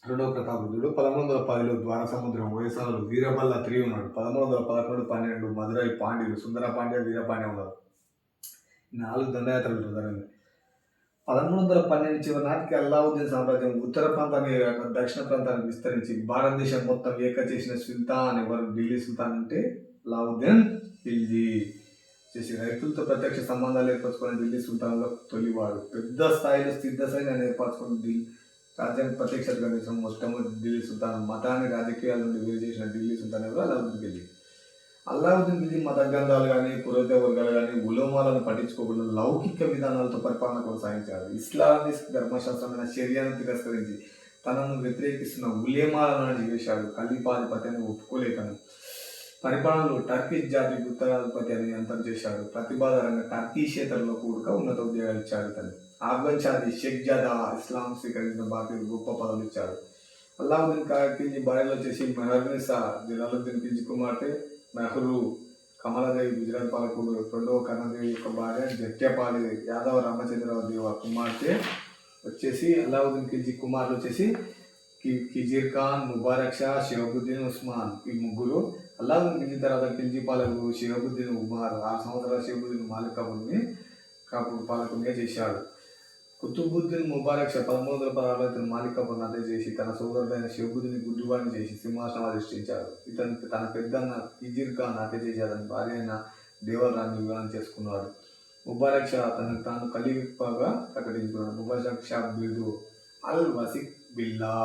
రెండవ ప్రతాపరుద్రుడు. 1310లో ద్వారసముద్రం వేసాలు వీరబల్ల III ఉన్నాడు. 1311-12 మదురై పాండ్యులు సుందర పాండ్య వీరపాండ్య ఉన్నారు. 4 దండయాత్రలు జరిగింది. 1312 చివరి నాటికి అల్లావుద్దీన్ సామ్రాజ్యం ఉత్తర ప్రాంతాన్ని దక్షిణ ప్రాంతానికి విస్తరించి భారతదేశం మొత్తం ఏక చేసిన సుల్తాన్ ఎవరు? ఢిల్లీ సుల్తాన్ అంటే అల్లావుద్దీన్ ఖిల్జీ. చేసి రైతులతో ప్రత్యక్ష సంబంధాలు ఏర్పరచుకున్న ఢిల్లీ సుల్తాన్లో తొలివాడు. పెద్ద స్థాయిలో స్థిర సైన్యాన్ని ఏర్పరచుకున్న రాజ్యానికి ప్రత్యక్షతగా చేసిన మొట్టమొదటి ఢిల్లీ సుల్తాన్. మతాన్ని రాజకీయాల నుండి వేరు చేసిన ఢిల్లీ సుల్తాన్ ఎవరు? అల్లావుద్దీన్ ఖిల్జీ. అల్లావుద్దీన్ ఖిల్జీ మత గ్రంథాలు కానీ పురోహిత వర్గాలు కానీ ఉలోమాలను పట్టించుకోకుండా లౌకిక విధానాలతో పరిపాలన కొనసాగించారు. ఇస్లామిక్ ధర్మశాస్త్రమైన షరియాను తిరస్కరించి తనను వ్యతిరేకిస్తున్న ఉలేమాలను అణిచివేశాడు. ఖలీఫాధిపత్యాన్ని ఒప్పుకోలేకను పరిపాలనలో టర్కిష్ జాతి గుత్తాధిపత్యాన్ని అంతం చేశాడు. ప్రతిపాదనంగా టర్కీషేతరులో కూడక ఉన్నత ఉద్యోగాలు ఇచ్చాడు. తను ఆఫ్ఘన్ షాది షేక్ జాదా ఇస్లాం స్వీకరించిన భారతీయులు గొప్ప పదవులు ఇచ్చాడు. అల్లావుద్దీన్ ఖిల్జీ భార్యలో వచ్చేసి మెహర్నిసా జలాలుద్దీన్ ఖిల్జీ కుమార్తె, నెహ్రూ కమలాదేవి గుజరాత్ పాలకుడు, రెండవ కర్ణదేవి యొక్క భార్య జట్యపాలి యాదవ రామచంద్రరావు దేవ కుమార్తె వచ్చేసి అల్లావుద్దీన్ ఖిల్జీ కుమారులు వచ్చేసి ఖిజిర్ ఖాన్, ముబారక్ షా, షిహాబుద్దీన్ ఉస్మాన్. ఈ ముగ్గురు. అల్లావుద్దీన్ ఖిల్జీ తర్వాత ఖిల్జీ పాలకుడు షిహాబుద్దీన్ ఉమర్ 6 సంవత్సరాల షిహాబుద్దీన్ మాలిక్ కపూర్ పాలకునిగా చేశాడు. కుతుబుద్దీన్ ముబారక్ షా 1316లో ఇతను మాలిక్ కపూర్ను హత్య చేసి తన సోదరుడైన షిహాబుద్దీన్ గుడ్డివాడిని చేసి సింహాసనం అధిష్ఠించాడు. ఇతను తన పెద్దన్న ఖిజిర్ ఖాన్ హత్య చేసి అతని భార్య అయిన దేవల్ రాణి వివాహం చేసుకున్నాడు. ముబారక్ షా తనకు తాను ఖలీఫాగా ప్రకటించుకున్నాడు. ముబారక్ షా బిరుదు అల్ వసిక్ బిల్లా.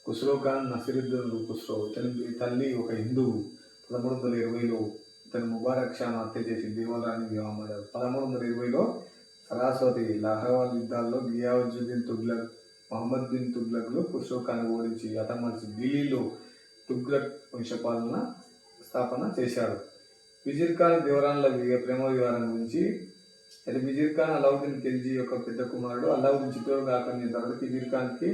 ఖుస్రో ఖాన్ నసిరుద్దీన్ ఖుస్రో ఇతని తల్లి ఒక హిందువు. 1320లో ఇతను ముబారక్ షాను హత్య చేసి దేవల్ రాణి వివాహం ఆడాడు. 1320లో సరస్వతి లహవాల్ యుద్ధాల్లో గియాజుద్దీన్ తుగ్లక్, మహమ్మద్ బిన్ తుగ్లక్లు ఖుస్రో ఖాన్ ఓడించి హతమార్చి ఢిల్లీలో తుగ్లక్ వంశపాలన స్థాపన చేశాడు. ఖిజిర్ ఖాన్ దేవరాన్ల ప్రేమ వివాహం గురించి. అయితే ఖిజిర్ ఖాన్ అల్లావుద్దీన్ ఖిల్జీ యొక్క పెద్ద కుమారుడు. అల్లావుద్దీన్ చిత్తూరు ఆక్రమించిన తర్వాత ఖిజిర్ ఖాన్కి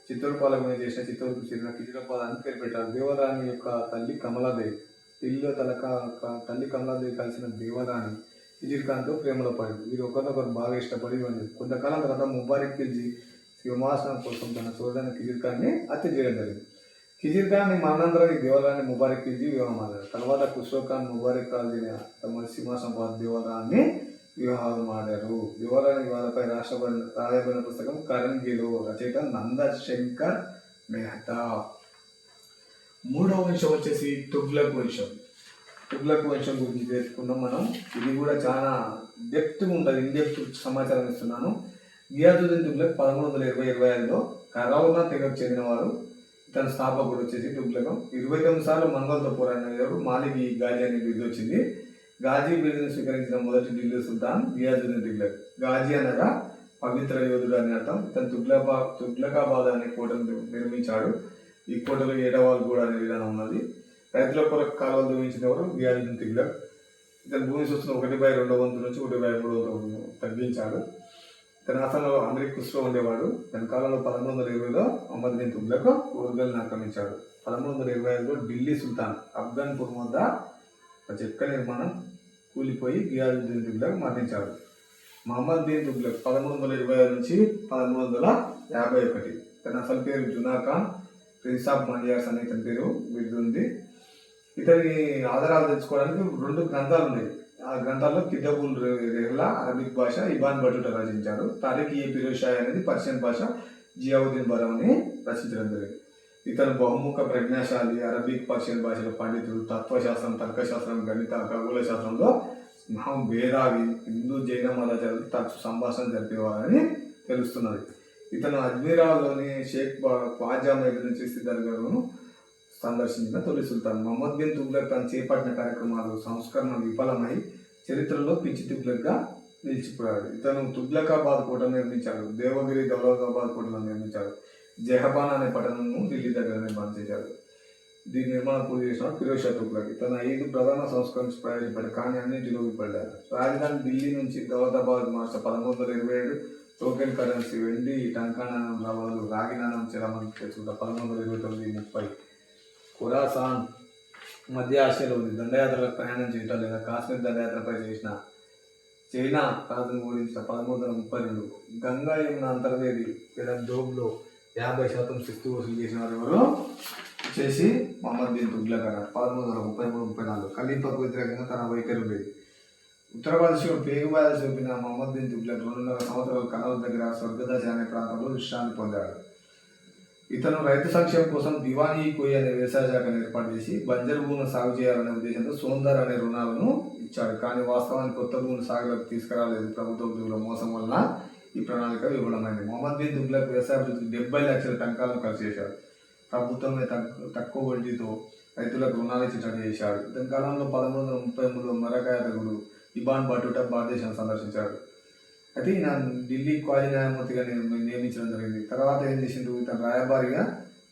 చిత్తూరు పాలకుని చేసిన చిత్తూరుకు చెందిన ఖిజిరాబాద్ పేరు పెట్టారు. దేవరాణి యొక్క తల్లి కమలాదేవి. ఢిల్లీలో తల్లి కమలాదేవి కలిసిన దేవరాణి ఖిజిర్ ఖాన్తో ప్రేమలో పడింది. వీరు ఒకరినొకరు బాగా ఇష్టపడి ఉంది. కొంతకాలం తర్వాత ముబారక్ ఖిల్జీ సింహాసనం కోసం తన సోదరుని ఖిజిర్ ఖాన్ని హత్య చేయడం జరిగింది. ఖిజిర్ ఖాన్ మరణానంతరం ఈ దేవరాన్ని ముబారక్ ఖిల్జీ వివాహం ఆడారు. తర్వాత ఖుస్రో ఖాన్ ముబారక్ ఖిల్జీ తమ సింహాసనం దేవరాన్ని వివాహం ఆడారు. దేవరాని వివాదంపై రాయబడిన పుస్తకం కరణ్ గిలో. రచయిత నందశంకర్ మెహతా. 3వ వంశం వచ్చేసి తుగ్లక్ వంశం. తుగ్లక్ వంశం గురించి తెలుసుకున్నాం మనం. ఇది కూడా చాలా డెప్త్గా ఉంటుంది. ఇన్డెప్త్ సమాచారం ఇస్తున్నాను. గియాజుద్దీన్ తుగ్లక్ 1320-25లో కరౌనా తెగకు చెందినవారు. ఇతని స్థాపకుడు వచ్చేసి తుగ్లక్. 29 సార్లు మంగోల్తో పోరాడిన మాలిక్ గాజీ అనే బిరుదు వచ్చింది. గాజీ బిరుదును స్వీకరించిన మొదటి ఢిల్లీ సుల్తాన్ గియాజుద్దీన్ తుగ్లక్. గాజీ అనగా పవిత్ర యోధుడు అని అర్థం. ఇతను తుగ్లకాబాద్ అనే కోటను నిర్మించాడు. ఈ కోటలో ఏడవాళ్ళు కూడా అనే విధానం ఉన్నది. రైతుల కొరకు కాలువలు నిర్మించినవారు గియాజుద్దీన్ తుగ్లక్. ఇతను భూమి సూచన 1/2 వంతు నుంచి 1/3 వంతు తగ్గించాడు. ఇతని ఆస్థానంలో అమీర్ ఖుస్రో ఉండేవాడు. తన కాలంలో 1320లో మహమ్మద్ బిన్ తుగ్లక్ ఊర్గల్ని ఆక్రమించాడు. 1325లో ఢిల్లీ సుల్తాన్ అఫ్ఘన్పూర్ వద్ద ఒక చెక్క నిర్మాణం కూలిపోయి గియాజుద్దీన్ తుగ్లక్ మరణించాడు. మహమ్మద్ బిన్ తుగ్లక్ 1325 నుంచి 1351. తన అసలు పేరు జునా ఖాన్, ప్రిన్స్ ఆఫ్ మండియార్స్ అనే ఇతని పేరు ఉంది. ఇతని ఆధారాలు తెలుసుకోవడానికి 2 గ్రంథాలు ఉన్నాయి. ఆ గ్రంథాల్లో కితాబుల్ రెహ్లా అరబిక్ భాష ఇబాన్ బటుటా రచించారు. తారిఖ్-ఈ ఫిరోజ్ షాహీ అనేది పర్షియన్ భాష జియావుద్దీన్ బరౌని రచించడం జరిగింది. ఇతను బహుముఖ ప్రజ్ఞాశాలి, అరబిక్, పర్షియన్ భాషల పండితుడు, తత్వశాస్త్రం, తర్కశాస్త్రం, గణిత, ఖగోళ శాస్త్రంలో మేధావి. హిందూ, జైన మతాచారులు తరచు సంభాషణ జరిపేవారని తెలుస్తున్నది. ఇతను అజ్మీరాలోని షేక్ ఖ్వాజా మెహదీ చిస్తి దర్గాను సందర్శించిన తొలి సుల్తాన్. మహమ్మద్ బిన్ తుగ్లక్ తను చేపట్టిన కార్యక్రమాలు సంస్కరణ విఫలమై చరిత్రలో పిచ్చి తుగ్లక్గా నిలిచిపోయాడు. ఇతను తుగ్లకాబాద్ కోట నిర్మించాడు, దేవగిరి దౌలతాబాద్ కోటను నిర్మించాడు, జెహబాన్ అనే పట్టణంను ఢిల్లీ దగ్గర నిర్మాణం చేశాడు. దీని నిర్మాణం పూర్తి చేసిన ఫిరోజ్ షా తుగ్లక్. తన 5 ప్రధాన సంస్కరణలు ప్రవేశపెట్టాడు, కానీ అన్నింటిలో విఫలమయ్యాడు. రాజధాని ఢిల్లీ నుంచి దౌలతాబాద్ మార్చ 1327, టోకెన్ కరెన్సీ వెండి, టంకా నాణం రవాలు, రాగి నాణం చలమని తెచ్చుకుంటా 1129-30. ఖురాసాన్ మధ్య ఆసియాలో ఉంది. దండయాత్రలకు ప్రయాణం చేయటం లేదా కాశ్మీర్ దండయాత్రపై చేసిన చైనా రాజును ఓడించిన 1332. గంగా యమున అంతర్వేది లేదా దోబ్లో 50% శిస్తు వసూలు చేసిన వారు ఎవరు వచ్చేసి మహమ్మద్ బిన్ తుగ్లక్ అన్నారు. 1333-34. ఖలీఫాకు వ్యతిరేకంగా తన వైఖరి ఉండేది. ఉత్తరప్రదేశ్లో పేగుబాధ చూపిన మహమ్మద్ బిన్ తుగ్లక్ 2.5 సంవత్సరాలు కనౌజ్ దగ్గర స్వర్గదశ అనే ప్రాంతంలో విశ్రాంతి పొందాడు. ఇతను రైతు సంక్షేమం కోసం దివానీ కోయి అనే వ్యవసాయ శాఖను ఏర్పాటు చేసి బంజరు భూములను సాగు చేయాలనే ఉద్దేశంతో సోందర్ అనే రుణాలను ఇచ్చాడు. కానీ వాస్తవానికి కొత్త భూములు సాగులోకి తీసుకురాలేదు. ప్రభుత్వ ఉద్యోగుల మోసం వల్ల ఈ ప్రణాళిక విఫలమైంది. మహమ్మద్ బిన్ తుగ్లక్ వ్యవసాయ అభివృద్ధికి 70 లక్షల టంకాలను ఖర్చు చేశాడు. ప్రభుత్వమే తక్కువ వడ్డీతో రైతులకు రుణాలు ఇచ్చేటట్టు చేశాడు. ఇతని కాలంలో 1333లో మరొక యాత్రికుడు ఇబాన్ బటుటా భారతదేశాన్ని సందర్శించాడు. అయితే ఈయన ఢిల్లీ క్వాజీ న్యాయమూర్తిగా నియమించడం జరిగింది. తర్వాత ఏం చేసిండు, ఇతను రాయబారిగా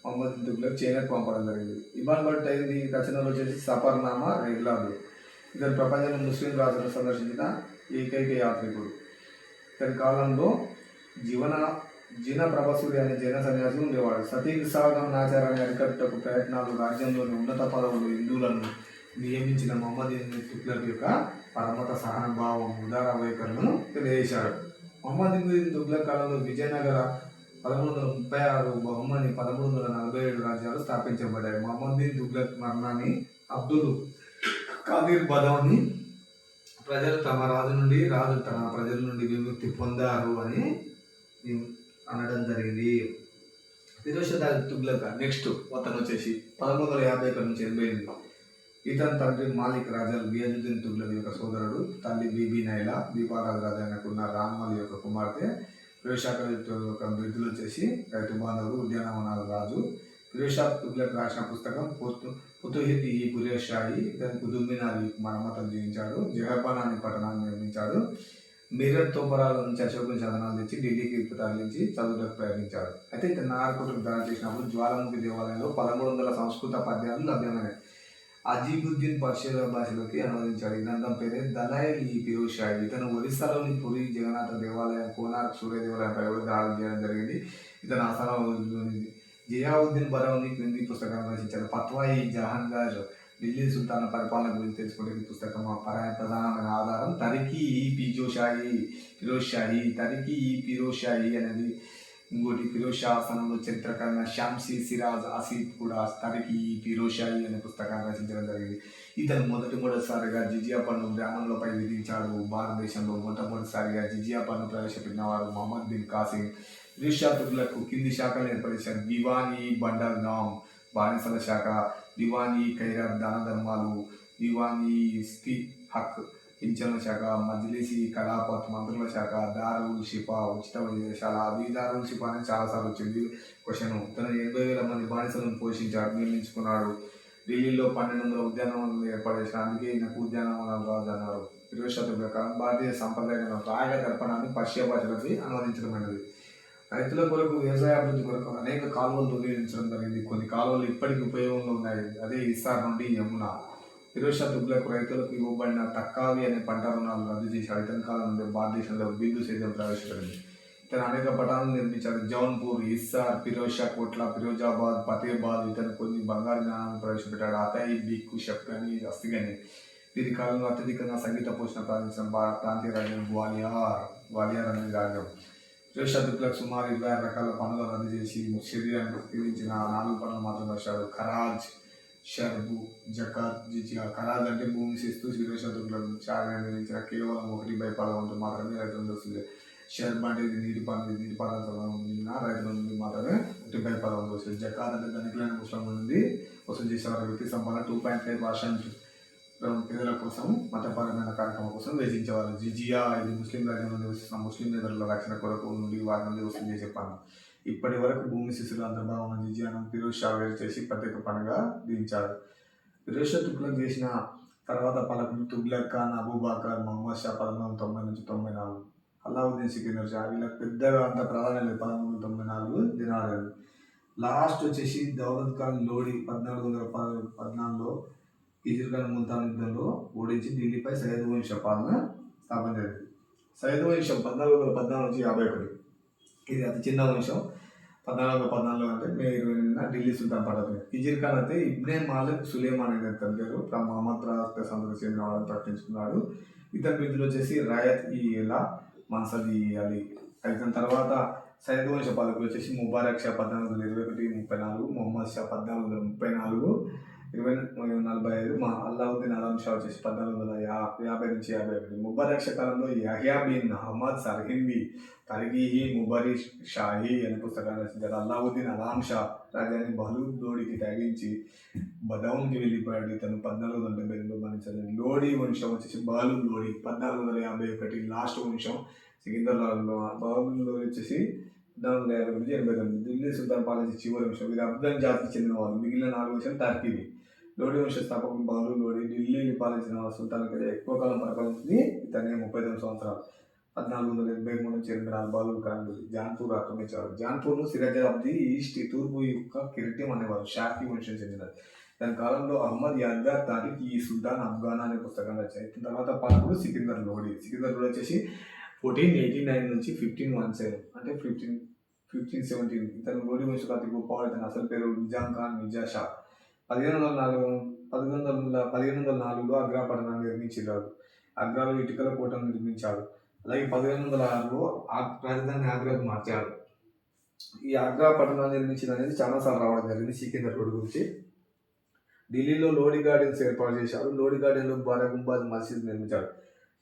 మహమ్మద్ బిన్ తుగ్లక్ చైనాకు పంపడం జరిగింది. ఇబాన్ బటుటా అయింది రచనలు వచ్చేసి సఫర్నామా, రెగ్లాదు. ఇతను ప్రపంచంలో ముస్లిం రాజులను సందర్శించిన ఏకైక యాత్రికుడు. ఇతని కాలంలో జిన ప్రభసూరి అనే జైన సన్యాసి ఉండేవాడు. సతీకి సాగమనాచారాన్ని అరికట్టుటకు ప్రయత్నాలు, రాజ్యంలోని ఉన్నత పదవులు హిందువులను నియమించిన మహమ్మద్ బిన్ తుగ్లక్ యొక్క పరమత సహనభావం, ఉదార వైఖరులను తెలియజేశాడు. మహమ్మద్ బిన్ తుగ్లక్ కాలంలో విజయనగర 1336, బహుమని 1347 రాజ్యాలు స్థాపించబడ్డాయి. మహమ్మద్ బిన్ తుగ్లక్ మరణాన్ని అబ్దుల్ ఖాదిర్ బదౌని ప్రజలు తమ రాజు నుండి, రాజు తన ప్రజల నుండి విముక్తి పొందారు అని అనడం జరిగింది. ఫిరోజ్ షా తుగ్లక్ నెక్స్ట్ అతను వచ్చేసి 1351 నుంచి 88. ఇతని తండ్రి మాలిక్ రాజా గియాజుద్దీన్ తుగ్లక్ యొక్క సోదరుడు. తల్లి బీబీ నైలా, దీపారాజ్ రాజాకున్న రాన్మల్ యొక్క కుమార్తె. ఫిరోజ్ షా యొక్క బిరుదులు వచ్చేసి రైతు బాంధవుడు, ఉద్యానవనాల రాజు. ఫిరోజ్ షా తుగ్లక్ రాసిన పుస్తకం ఫుతుహిత్ ఈ ఫిరోజ్ షాహి. ఇతను కుతుబ్ మినార్ మరమ్మతులు చేయించాడు. జెహబాన్ అనే పట్టణాన్ని నిర్మించాడు. మీరట్ తోపరాల నుంచి అశోకుని చదనాలు తెచ్చి ఢిల్లీకి తరలించి చదువులకు ప్రయత్నించాడు. అయితే ఇతను నాగర్కోటకు దాడి చేసినప్పుడు జ్వాలాముఖి దేవాలయంలో 1300 సంస్కృత పద్యాలు లభ్యమైనాయి. అజీబుద్దీన్ పర్షియా భాషలోకి అనువదించాడు. ఈ గ్రంథం పేరే దలైల్ ఈ ఫిరోజ్ షాహి. ఇతను ఒరిస్సాలోని పురి జగన్నాథ దేవాలయం, కోనార్క్ సూర్య దేవాలయంపై కూడా దాడులు చేయడం జరిగింది. ఇతను ఆస్థానంలోని జియావుద్దీన్ బరౌని క్రింది పుస్తకాన్ని రచించాడు. ఫత్వా ఈ జహాంగీర్ ఢిల్లీ సుల్తాన్ పరిపాలన గురించి తెలుసుకుంటే ఈ పుస్తకం ప్రధానమైన ఆధారం. తరికి ఈ ఫిరోజ్ షాహి. తరికి ఈ ఫిరోజ్ షాహి అనేది ఇంకోటి. ఫిరోజ్ షా ఆస్థానంలో చరిత్రకారైన షామ్సీ సిరాజ్ ఆసిఫ్ కూడా తరికి ఈ ఫిరోజ్ షాహి అనే పుస్తకాన్ని రచించడం జరిగింది. ఇతను మొదటిసారిగా జిజియా పన్ను బ్రాహ్మణులపై విధించాడు. భారతదేశంలో మొట్టమొదటిసారిగా జిజియా పన్ను ప్రవేశపెట్టిన వారు మహమ్మద్ బిన్ కాసిం. ఫిరోజ్ షా తుగ్లక్ కింది శాఖలు ఏర్పరిచారు. దివానీ బండర్గాం బానిసల శాఖ, దివానీ ఖైరాత్ దాన ధర్మాలు, దివానీ ఇస్తి హక్ పింఛన్ల శాఖ, మజ్లిసి కలాపత్ మంత్రుల శాఖ, దారుల్ షిఫా ఉచిత వైద్యశాల. అది దారుల్ షిఫా అనేది చాలాసార్లు వచ్చింది క్వశ్చన్. తను 80,000 మంది బానిసలను పోషించాడు, నిర్మించుకున్నాడు. ఢిల్లీలో 1200 ఉద్యానవనాలు ఏర్పాటు చేసిన, అందుకే ఈయనకు ఉద్యానవనాల రాజు అన్నారు. ఫిరోజ్ షా తుగ్లక్ భారతీయ సంప్రదాయ రాగ దర్పణాన్ని పర్షియా భాషలకి అనువదించడమైనది. రైతుల కొరకు, వ్యవసాయ అభివృద్ధి కొరకు అనేక కాలువలు తొలగించడం జరిగింది. కొన్ని కాలువలు ఇప్పటికీ ఉపయోగంలో ఉన్నాయి. అదే ఇస్సార్ నుండి యమున. ఫిరోజ్ షా తుగ్లక్ రైతులకు ఇవ్వబడిన తక్కావి అనే పంట రుణాలు రద్దు చేశాడు. ఇతని కాలం నుండి భారతదేశంలో విద్యుత్ సేద్యం ప్రవేశపెట్టింది. ఇతను అనేక పట్టణాలను నిర్మించాడు. జౌన్పూర్, ఇస్సార్, ఫిరోజ్ షా కోట్ల, ఫిరోజాబాద్, ఫతేబాద్. ఇతను కొన్ని బంగారు జ్ఞానాలను ప్రవేశపెట్టాడు. అతయి, బిక్కు, షప్గని, అస్తిగని. వీరి కాలంలో అత్యధికంగా సంగీత పోషణ ప్రారంభించిన ప్రాంతీయ రాజ్యం గ్వాలియర్ అనేది రాజ్యం. ఫిరోజ్ షా తుగ్లక్ సుమారు 26 రకాల పనులు రద్దు చేసి శరీరానికి విధించిన 4 పనులు మాత్రం రాశాడు. ఖరాజ్, షర్బు, జకాత్, జిజియా. ఖరాజ్ అంటే భూమి శిస్తు. ఫిరోజ్ షా తుగ్లక్ నిర్మించిన కేవలం 1/10 వంతు మాత్రమే రైతులకు వస్తుంది. షేర్ బాండ్ నీటి పారుదల నిన్న రైతుల నుండి మాత్రమే ఉట్టిపై పదవులు వస్తుంది. జకాత్ అంటే ధనికులైన ముస్లింల నుండి వసూలు చేసేవారు. వ్యక్తి సంపాదన 2.5% పేదల కోసం మతపరమైన కార్యక్రమం కోసం వేచించేవారు. జిజియా ఇది ముస్లిం రాజ్యంలో నివసిస్తున్న ముస్లిం నేతల రక్షణ కొరకు నుండి వారి నుండి వసూలు చేసే పన్ను. ఇప్పటి వరకు భూమి శిశుల అంతర్భాగం ఉన్న జిజియాను ఫిరోజ్ షా వేరు చేసి ప్రత్యేక పన్నుగా విధించారు. ఫిరోజ్ షా తుగ్లక్ చేసిన తర్వాత పాలకులు తుగ్లక్ ఖాన్, అబూబకర్, మహమ్మద్ షా 1190 నుంచి 94, అల్లావుద్దీన్ సికిందర్ షా వీళ్ళకి పెద్దగా అంత ప్రాధాన్యం లేదు. 1194 దినాలు. లాస్ట్ వచ్చేసి దౌలత్ ఖాన్ లోడి 1414లో కిజిర్ ఖాన్ ముల్తాన్ యుద్ధంలో ఓడించి ఢిల్లీపై సైయద్ వంశ పాలన స్థాపన జరిగింది. సైయద్ వంశం 1414 నుంచి 51, ఇది అతి చిన్న వంశం. 1414 అంటే మే 20 ఢిల్లీ సుల్తాన్ పట్టబోయింది. కిజిర్ ఖాన్ అయితే ఇబ్నే మాలిక్ సులేమాన్ అనే తన పేరు మహమ్మద్ రాజ సంతకు చెందిన వాళ్ళని ప్రకటించుకున్నాడు. ఇతని బిడ్డలు వచ్చేసి రాయత్ ఈ ఇలా మన్సద్ ఈ అలీ. అయితే తర్వాత సైయద్ వంశ పాలకులు వచ్చేసి ముబారక్ షా 1421-34, మొహమ్మద్ షా 1434, 2045, మా అల్లావుద్దీన్ అలం షా వచ్చేసి 1450 నుంచి 51. ముబారక్ షా కాలంలో యహ్యా బిన్ అహ్మద్ సర్హిందీ తర్గీహి ముబరిష్ షాహీ అనే పుస్తకాన్ని రచించారు. అల్లావుద్దీన్ అలాం షా రాజ్యాన్ని బహదూర్ లోడికి తగిలించి బదౌన్కి వెళ్ళిపోయాడు. ఇతను 1472 మరణించాడు. లోడి వంశం వచ్చేసి బహదూర్ లోడి 1451 లాస్ట్ వంశం. సికిందర్ బహదూర్ లోడి వచ్చేసి 1450 నుంచి 89. ఢిల్లీ సుల్తాన్ పాలించే చివరి వంశం. వీరు అఫ్ఘన్ జాతికి చెందిన వాళ్ళు. మిగిలిన 4 వంశం టర్కీవి. లోడి వంశ స్థాపకుడు బహదూర్ లోడి ఢిల్లీని పాలించిన సుల్తాన్ కంటే ఎక్కువ కాలం పరిపాలించింది ఇతనే 39 సంవత్సరాలు. 1483 నుంచి 84 బహదూర్ ఖాన్ జాన్పూర్ ఆక్రమించారు. జాన్పూర్ను సిరాజాబ్ది ఈస్ట్ తూర్పు యొక్క కిరీటం అనేవారు. షాఫీ వంశం చెందినది. దాని కాలంలో అహ్మద్ యాద్గార్ తారీఖ్ ఈ సుల్తాన్ అఫ్ఘానా అనే పుస్తకాన్ని రచించారు. తర్వాత పాలకుడు సికిందర్ లోడి వచ్చేసి 1489 నుంచి 1517 అంటే 1517. ఇతను లోడి వంశకు అతి గొప్పవాడు. ఇతని అసలు పేరు నిజాం ఖాన్ మిర్జా షా. 1504లో ఆగ్రా పట్టణాన్ని నిర్మించారు. ఆగ్రాలో ఇటుకల కోటను నిర్మించాడు. అలాగే 1506లో రాజధాని ఆగ్రాకు మార్చారు. ఈ ఆగ్రా పట్టణాన్ని నిర్మించింది అనేది చాలాసార్లు రావడం జరిగింది సికిందర్ రోడ్ గురించి. ఢిల్లీలో లోడి గార్డెన్స్ ఏర్పాటు చేశారు. లోడి గార్డెన్లో బారగుంబాద్ మసీద్ నిర్మించాడు.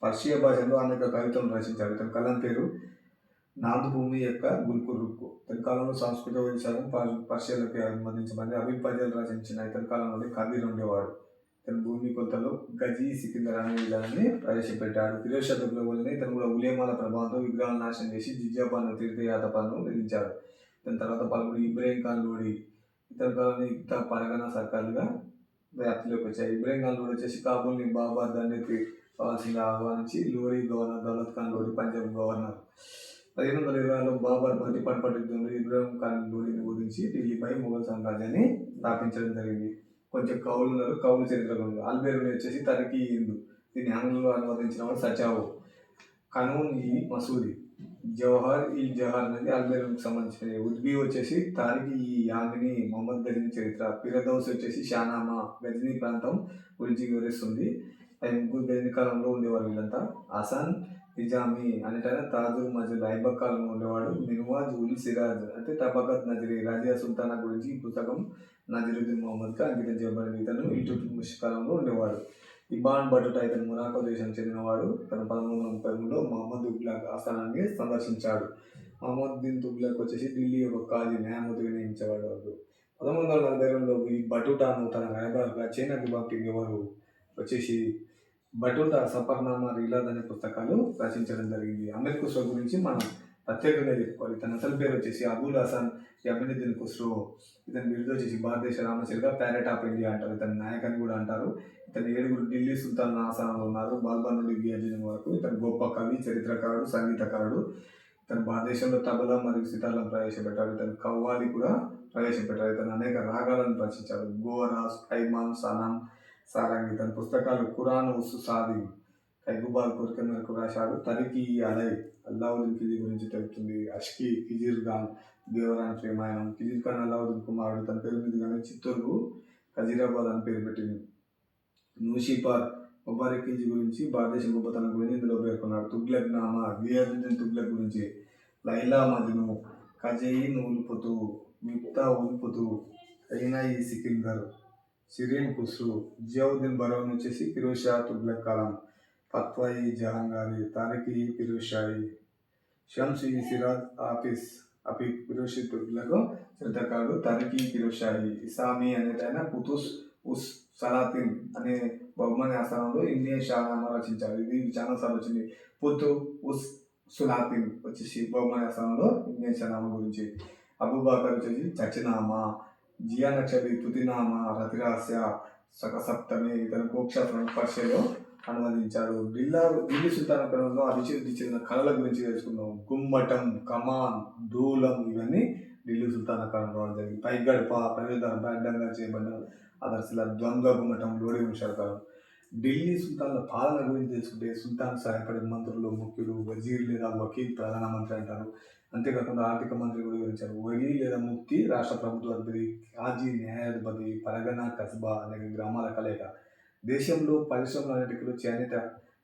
పర్షియా భాషలో అనేక కవితలను రచించాడు. ఇతని కలం పేరు నాంద్ భూమి యొక్క గుల్కుర్ రుక్కు. ఇతని కాలంలో సంస్కృత విశాఖం పర్షియాలకు సంబంధించబడి అబిల్ పజల్ రచించిన ఇతని కాలంలోనే కబీర్ ఉండేవాడు. ఇతని భూమి కొలతలో గజీ సికిందర్ అనే విధానాన్ని ప్రవేశపెట్టాడు. ఫిరోజ్ షా తుగ్లక్ వల్లనే ఇతను కూడా ఉలేమాల ప్రభావంతో విగ్రహాలను నాశనం చేసి జిజియా పన్ను, తీర్థయాత్ర పన్ను విధించాడు. దాని తర్వాత పాల్గొని ఇబ్రాహిం ఖాన్ లోడి ఇతని కాలంలో యుక్త పరగణ సర్కారులుగా వ్యాప్తిలోకి వచ్చాయి. ఇబ్రాహిం ఖాన్ లోడి వచ్చేసి కాబూల్ని బాబర్ దండెత్తి కావాల్సిందిగా ఆహ్వానించి లోడి గవర్నర్ దౌలత్ ఖాన్ లోడి పంజాబ్ గవర్నర్. 1520లో బాబర్ పనిపట్ యుద్ధంలో ఇబ్రాహిం ఖాన్ లోడిని ఓడించి ఢిల్లీపై మొఘల్ సామ్రాజ్యాన్ని స్థాపించడం జరిగింది. కొంచెం కౌలు ఉన్నారు. కౌలు చరిత్రలో అల్బేరుని వచ్చేసి తనకి హిందూ. దీన్ని ఆంగ్లంలో అనువదించిన వాడు సచావో. కనూన్ ఈ మసూది. జవహర్ ఈ జవహర్ అనేది అల్బేరునికి సంబంధించిన. ఉద్బీ వచ్చేసి తారిక్ ఈ యామిని మొహమ్మద్ గజనీ చరిత్ర. ఫిరదౌస్ వచ్చేసి షానామా గజనీ ప్రాంతం గురించి వివరిస్తుంది. అది ముగ్గురు గజనీ కాలంలో ఉండేవారు వీళ్ళంతా. హసన్ నిజామీ అనేటైన తాజుల్ మజిద్ ఐబక్ కాలంలో ఉండేవాడు. మిన్వాజ్ ఉల్ సిరాజ్ అంటే తబకత్ నజరీ రాజియా సుల్తానా గురించి ఈ పుస్తకం నజరుద్దీన్ మొహమ్మద్కి అంకితం చేయబడింది. ఇతను ఇల్టుట్మిష్ కాలంలో ఉండేవాడు. ఇబాన్ బటుటా ఇతను మొరాకో దేశం చెందినవాడు. తను 1333లో మహమ్మద్ తుగ్లక్ ఆస్థానాన్ని సందర్శించాడు. మహమ్మద్ తుగ్లక్ వచ్చేసి ఢిల్లీ యొక్క కాజీ న్యాయమూర్తిగా నియమించేవాడు. 1342లో ఈ బటుటాను తన రాయబారుగా చైనాకి పంపించేవారు. వచ్చేసి బటుటా సఫర్నామా, రిలాద్ అనే పుస్తకాలు రచించడం జరిగింది. అమీర్ ఖుస్రో గురించి మనం ప్రత్యేకంగా చెప్పుకోవాలి. తన అసలు పేరు వచ్చేసి అబుల్ హసన్ యమనుద్దీన్ ఖుస్రో. ఇతని బిరుదు వచ్చేసి భారతదేశ రామచిలుక, ప్యారెట్ ఆఫ్ ఇండియా అంటారు. ఇతని నాయక్ అని కూడా అంటారు. ఇతను 7 ఢిల్లీ సుల్తాన్ ఆస్థానంలో ఉన్నారు. బాల్బాన్ నుండి గియాజుద్దీన్ వరకు. ఇతను గొప్ప కవి, చరిత్రకారుడు, సంగీతకారుడు. ఇతను భారతదేశంలో తబలా మరియు సితార్లను ప్రవేశపెట్టాడు. ఇతను కవ్వాలి కూడా ప్రవేశపెట్టాడు. ఇతను అనేక రాగాలను రచించాడు. గోరాస్, కైమాన్, సనాం, సారంగి. తన పుస్తకాలు ఖురాన్, ఉస్సు సాది, కైగుబాల్ కోరిక మేరకు రాశాడు. తరికి ఈ అలై అల్లావుద్దీన్ ఖిల్జీ గురించి తెలుపుతుంది. అష్కి కిజిర్ ఖాన్ దేవరానికి రామాయణం. కిజిర్ ఖాన్ అల్లావుద్దీన్ కుమారుడు. తన పేరు మీదుగానే చిత్తూరుకు ఖజీరాబాద్ అని పేరు పెట్టింది. నూషిపార్ ముబారక్ ఖిల్జీ గురించి భారతదేశ గొప్పతనం గురించి ఇందులో పేర్కొన్నాడు. తుగ్లక్ నామా గియాజుద్దీన్ తుగ్లక్ గురించి. లైలా మజ్ను, కజయి నూల్పుతు, మిఫ్తా ఉల్ ఫుతూ, అయినా ఈ సికిందర్, షిరీన్ ఖుస్రో. జియావుద్దీన్ బరౌన్ వచ్చేసి ఫిరోజ్ షా తుగ్లక్ కాలం. ఫత్వా ఈ జహాంగీర్, తారిక్ ఈ ఫిరోజ్ షాహీ, షమ్స్ ఈ సిరాజ్ అఫీఫ్ ఫిరోషి తుర్కులకు చరిత్రకారుడు తరికి ఫిరోషాయి ఇసామి అనేటైన కుతుస్ ఉస్ సలాతిన్ అనే బహుమని ఆస్థానంలో ఇండియన్ షానామా రచించారు. ఇది చాలా సార్లు వచ్చింది. పుతు ఉస్ సులాతిన్ వచ్చేసి బహుమని ఆస్థానంలో ఇండియన్ షానామా గురించి. అబూబకర్ వచ్చేసి చచ్చినామా, జియా నక్షత్రి తుతినామా, రతిరాస్య సప్తమి ఇతర గోక్షాలను పర్షియాలో అనువదించాడు. ఢిల్లీ సుల్తానకంలో అభివృద్ధి చెందిన కళల గురించి తెలుసుకుందాం. గుమ్మటం, కమాన్, దూలం ఇవన్నీ ఢిల్లీ సుల్తానకాలంలో జరిగింది. పైగడప ప్రవేదాలు అడ్డంగా చేయబడిన ఆదర్శల ద్వంద్వ గుమ్మటం లోడి వంశాకాలం. ఢిల్లీ సుల్తాన్ల పాలన గురించి తెలుసుకుంటే సుల్తాన్ సహాయపడే మంత్రులు ముఖ్యులు, వజీర్ లేదా వకీల్ ప్రధానమంత్రి అంటారు. అంతేకాకుండా ఆర్థిక మంత్రి కూడా వివరించారు. వలీ లేదా ముఫ్తీ రాష్ట్ర ప్రభుత్వ అధిపతి, కాజీ న్యాయాధిపతి, పరగనా కస్బా అనేక గ్రామాల కలయిక. దేశంలో పరిశ్రమలన్నిటికీ చేనేత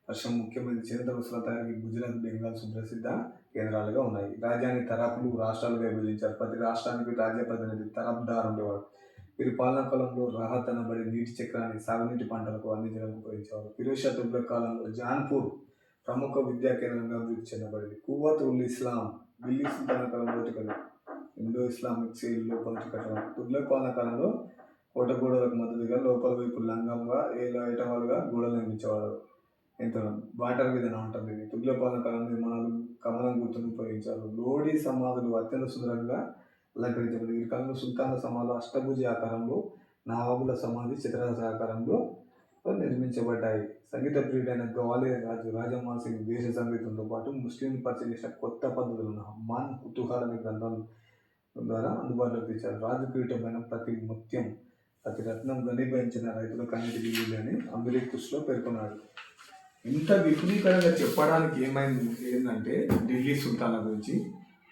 పరిశ్రమ ముఖ్యమైన చేనేత వస్తువుల తయారీకి గుజరాత్, బెంగాల్ సుప్రసిద్ధ కేంద్రాలుగా ఉన్నాయి. రాజ్యాన్ని తరపులు రాష్ట్రాలుగా విభజించారు. ప్రతి రాష్ట్రానికి రాజ్య ప్రతినిధి తరఫ్దార్ ఉండేవాడు. వీరి పాలనా కాలంలో రాహత్ అనబడే నీటి చక్రాన్ని సాగునీటి పంటలకు అందించడానికి ఉపయోగించేవారు. ఫిరోజ్ షా తుగ్లక్ కాలంలో జాన్పూర్ ప్రముఖ విద్యా కేంద్రంగా అభివృద్ధి చెందబడింది. కువ్వత్ ఉల్ ఇస్లాం ఢిల్లీ సుల్తాన్ కాలంలో ఇండో ఇస్లామిక్ శైలిలో పంచి కట్టడం. తుగ్లక్ పాలనా కాలంలో కోట గోడలకు మద్దతుగా లోపల వైపు లంగంగా ఏటవాలుగా గోడలు నిర్మించేవారు. ఎంత వాటర్ విధానం ఉంటుంది. ఇది తుగ్లక్ పాలనా కాలంలో నిర్మాణాలు కమలం గుర్తును ఉపయోగించారు. లోడీ సమాధులు అత్యంత సుందరంగా అలంకరించబడి. ఈ కాలంలో సుల్తాన్ల సమాధులు అష్టభుజ ఆకారంలో, నవాబుల సమాధి చతురస్ర ఆకారంలో నిర్మించబడ్డాయి. సంగీత ప్రియుడైన గ్వాలియర్ రాజు రాజమాన్ సింగ్ దేశ సంగీతంతో పాటు ముస్లింలు పరిచయం చేసిన కొత్త పద్ధతులను హమ్మాన్ కుతూహల్ అనే గ్రంథం ద్వారా అందుబాటులోకి తెచ్చారు. రాజు కిరీటమైన ప్రతి ముత్యం, ప్రతి రత్నం ఘనీభవించిన రైతుల కన్నిటికి వీలు అని అమెరికుస్లో పేర్కొన్నాడు. ఇంత విపులీకరంగా చెప్పడానికి ఏంటంటే ఢిల్లీ సుల్తాన్ల గురించి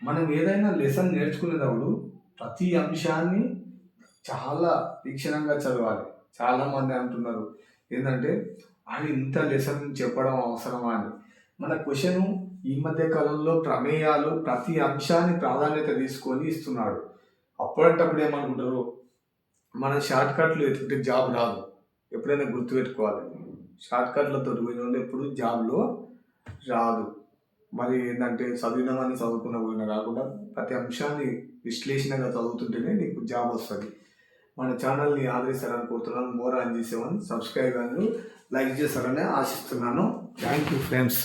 మనం ఏదైనా లెసన్ నేర్చుకునేటప్పుడు ప్రతి అంశాన్ని చాలా తీక్షణంగా చదవాలి. చాలామంది అంటున్నారు ఏంటంటే ఆయన ఇంత లెసన్ చెప్పడం అవసరమా అని. మన క్వశ్చను ఈ మధ్య కాలంలో ప్రమేయాలు ప్రతి అంశాన్ని ప్రాధాన్యత తీసుకొని ఇస్తున్నాడు. అప్పుడంటప్పుడు ఏమనుకుంటారు, మన షార్ట్ కట్లు ఎత్తుకుంటే జాబ్ రాదు. ఎప్పుడైనా గుర్తుపెట్టుకోవాలి, షార్ట్ కట్లతో పోయిన వాళ్ళు ఎప్పుడు జాబ్లో రాదు. మరి ఏంటంటే చదివినామని చదువుకున్న కాకుండా ప్రతి అంశాన్ని విశ్లేషణగా చదువుతుంటేనే నీకు జాబ్ వస్తుంది. మన ఛానల్ని ఆదరిస్తారని కోరుతున్నాను. మోరా NG7 సబ్స్క్రైబ్ అండ్ లైక్ చేస్తారని ఆశిస్తున్నాను. Thank you friends.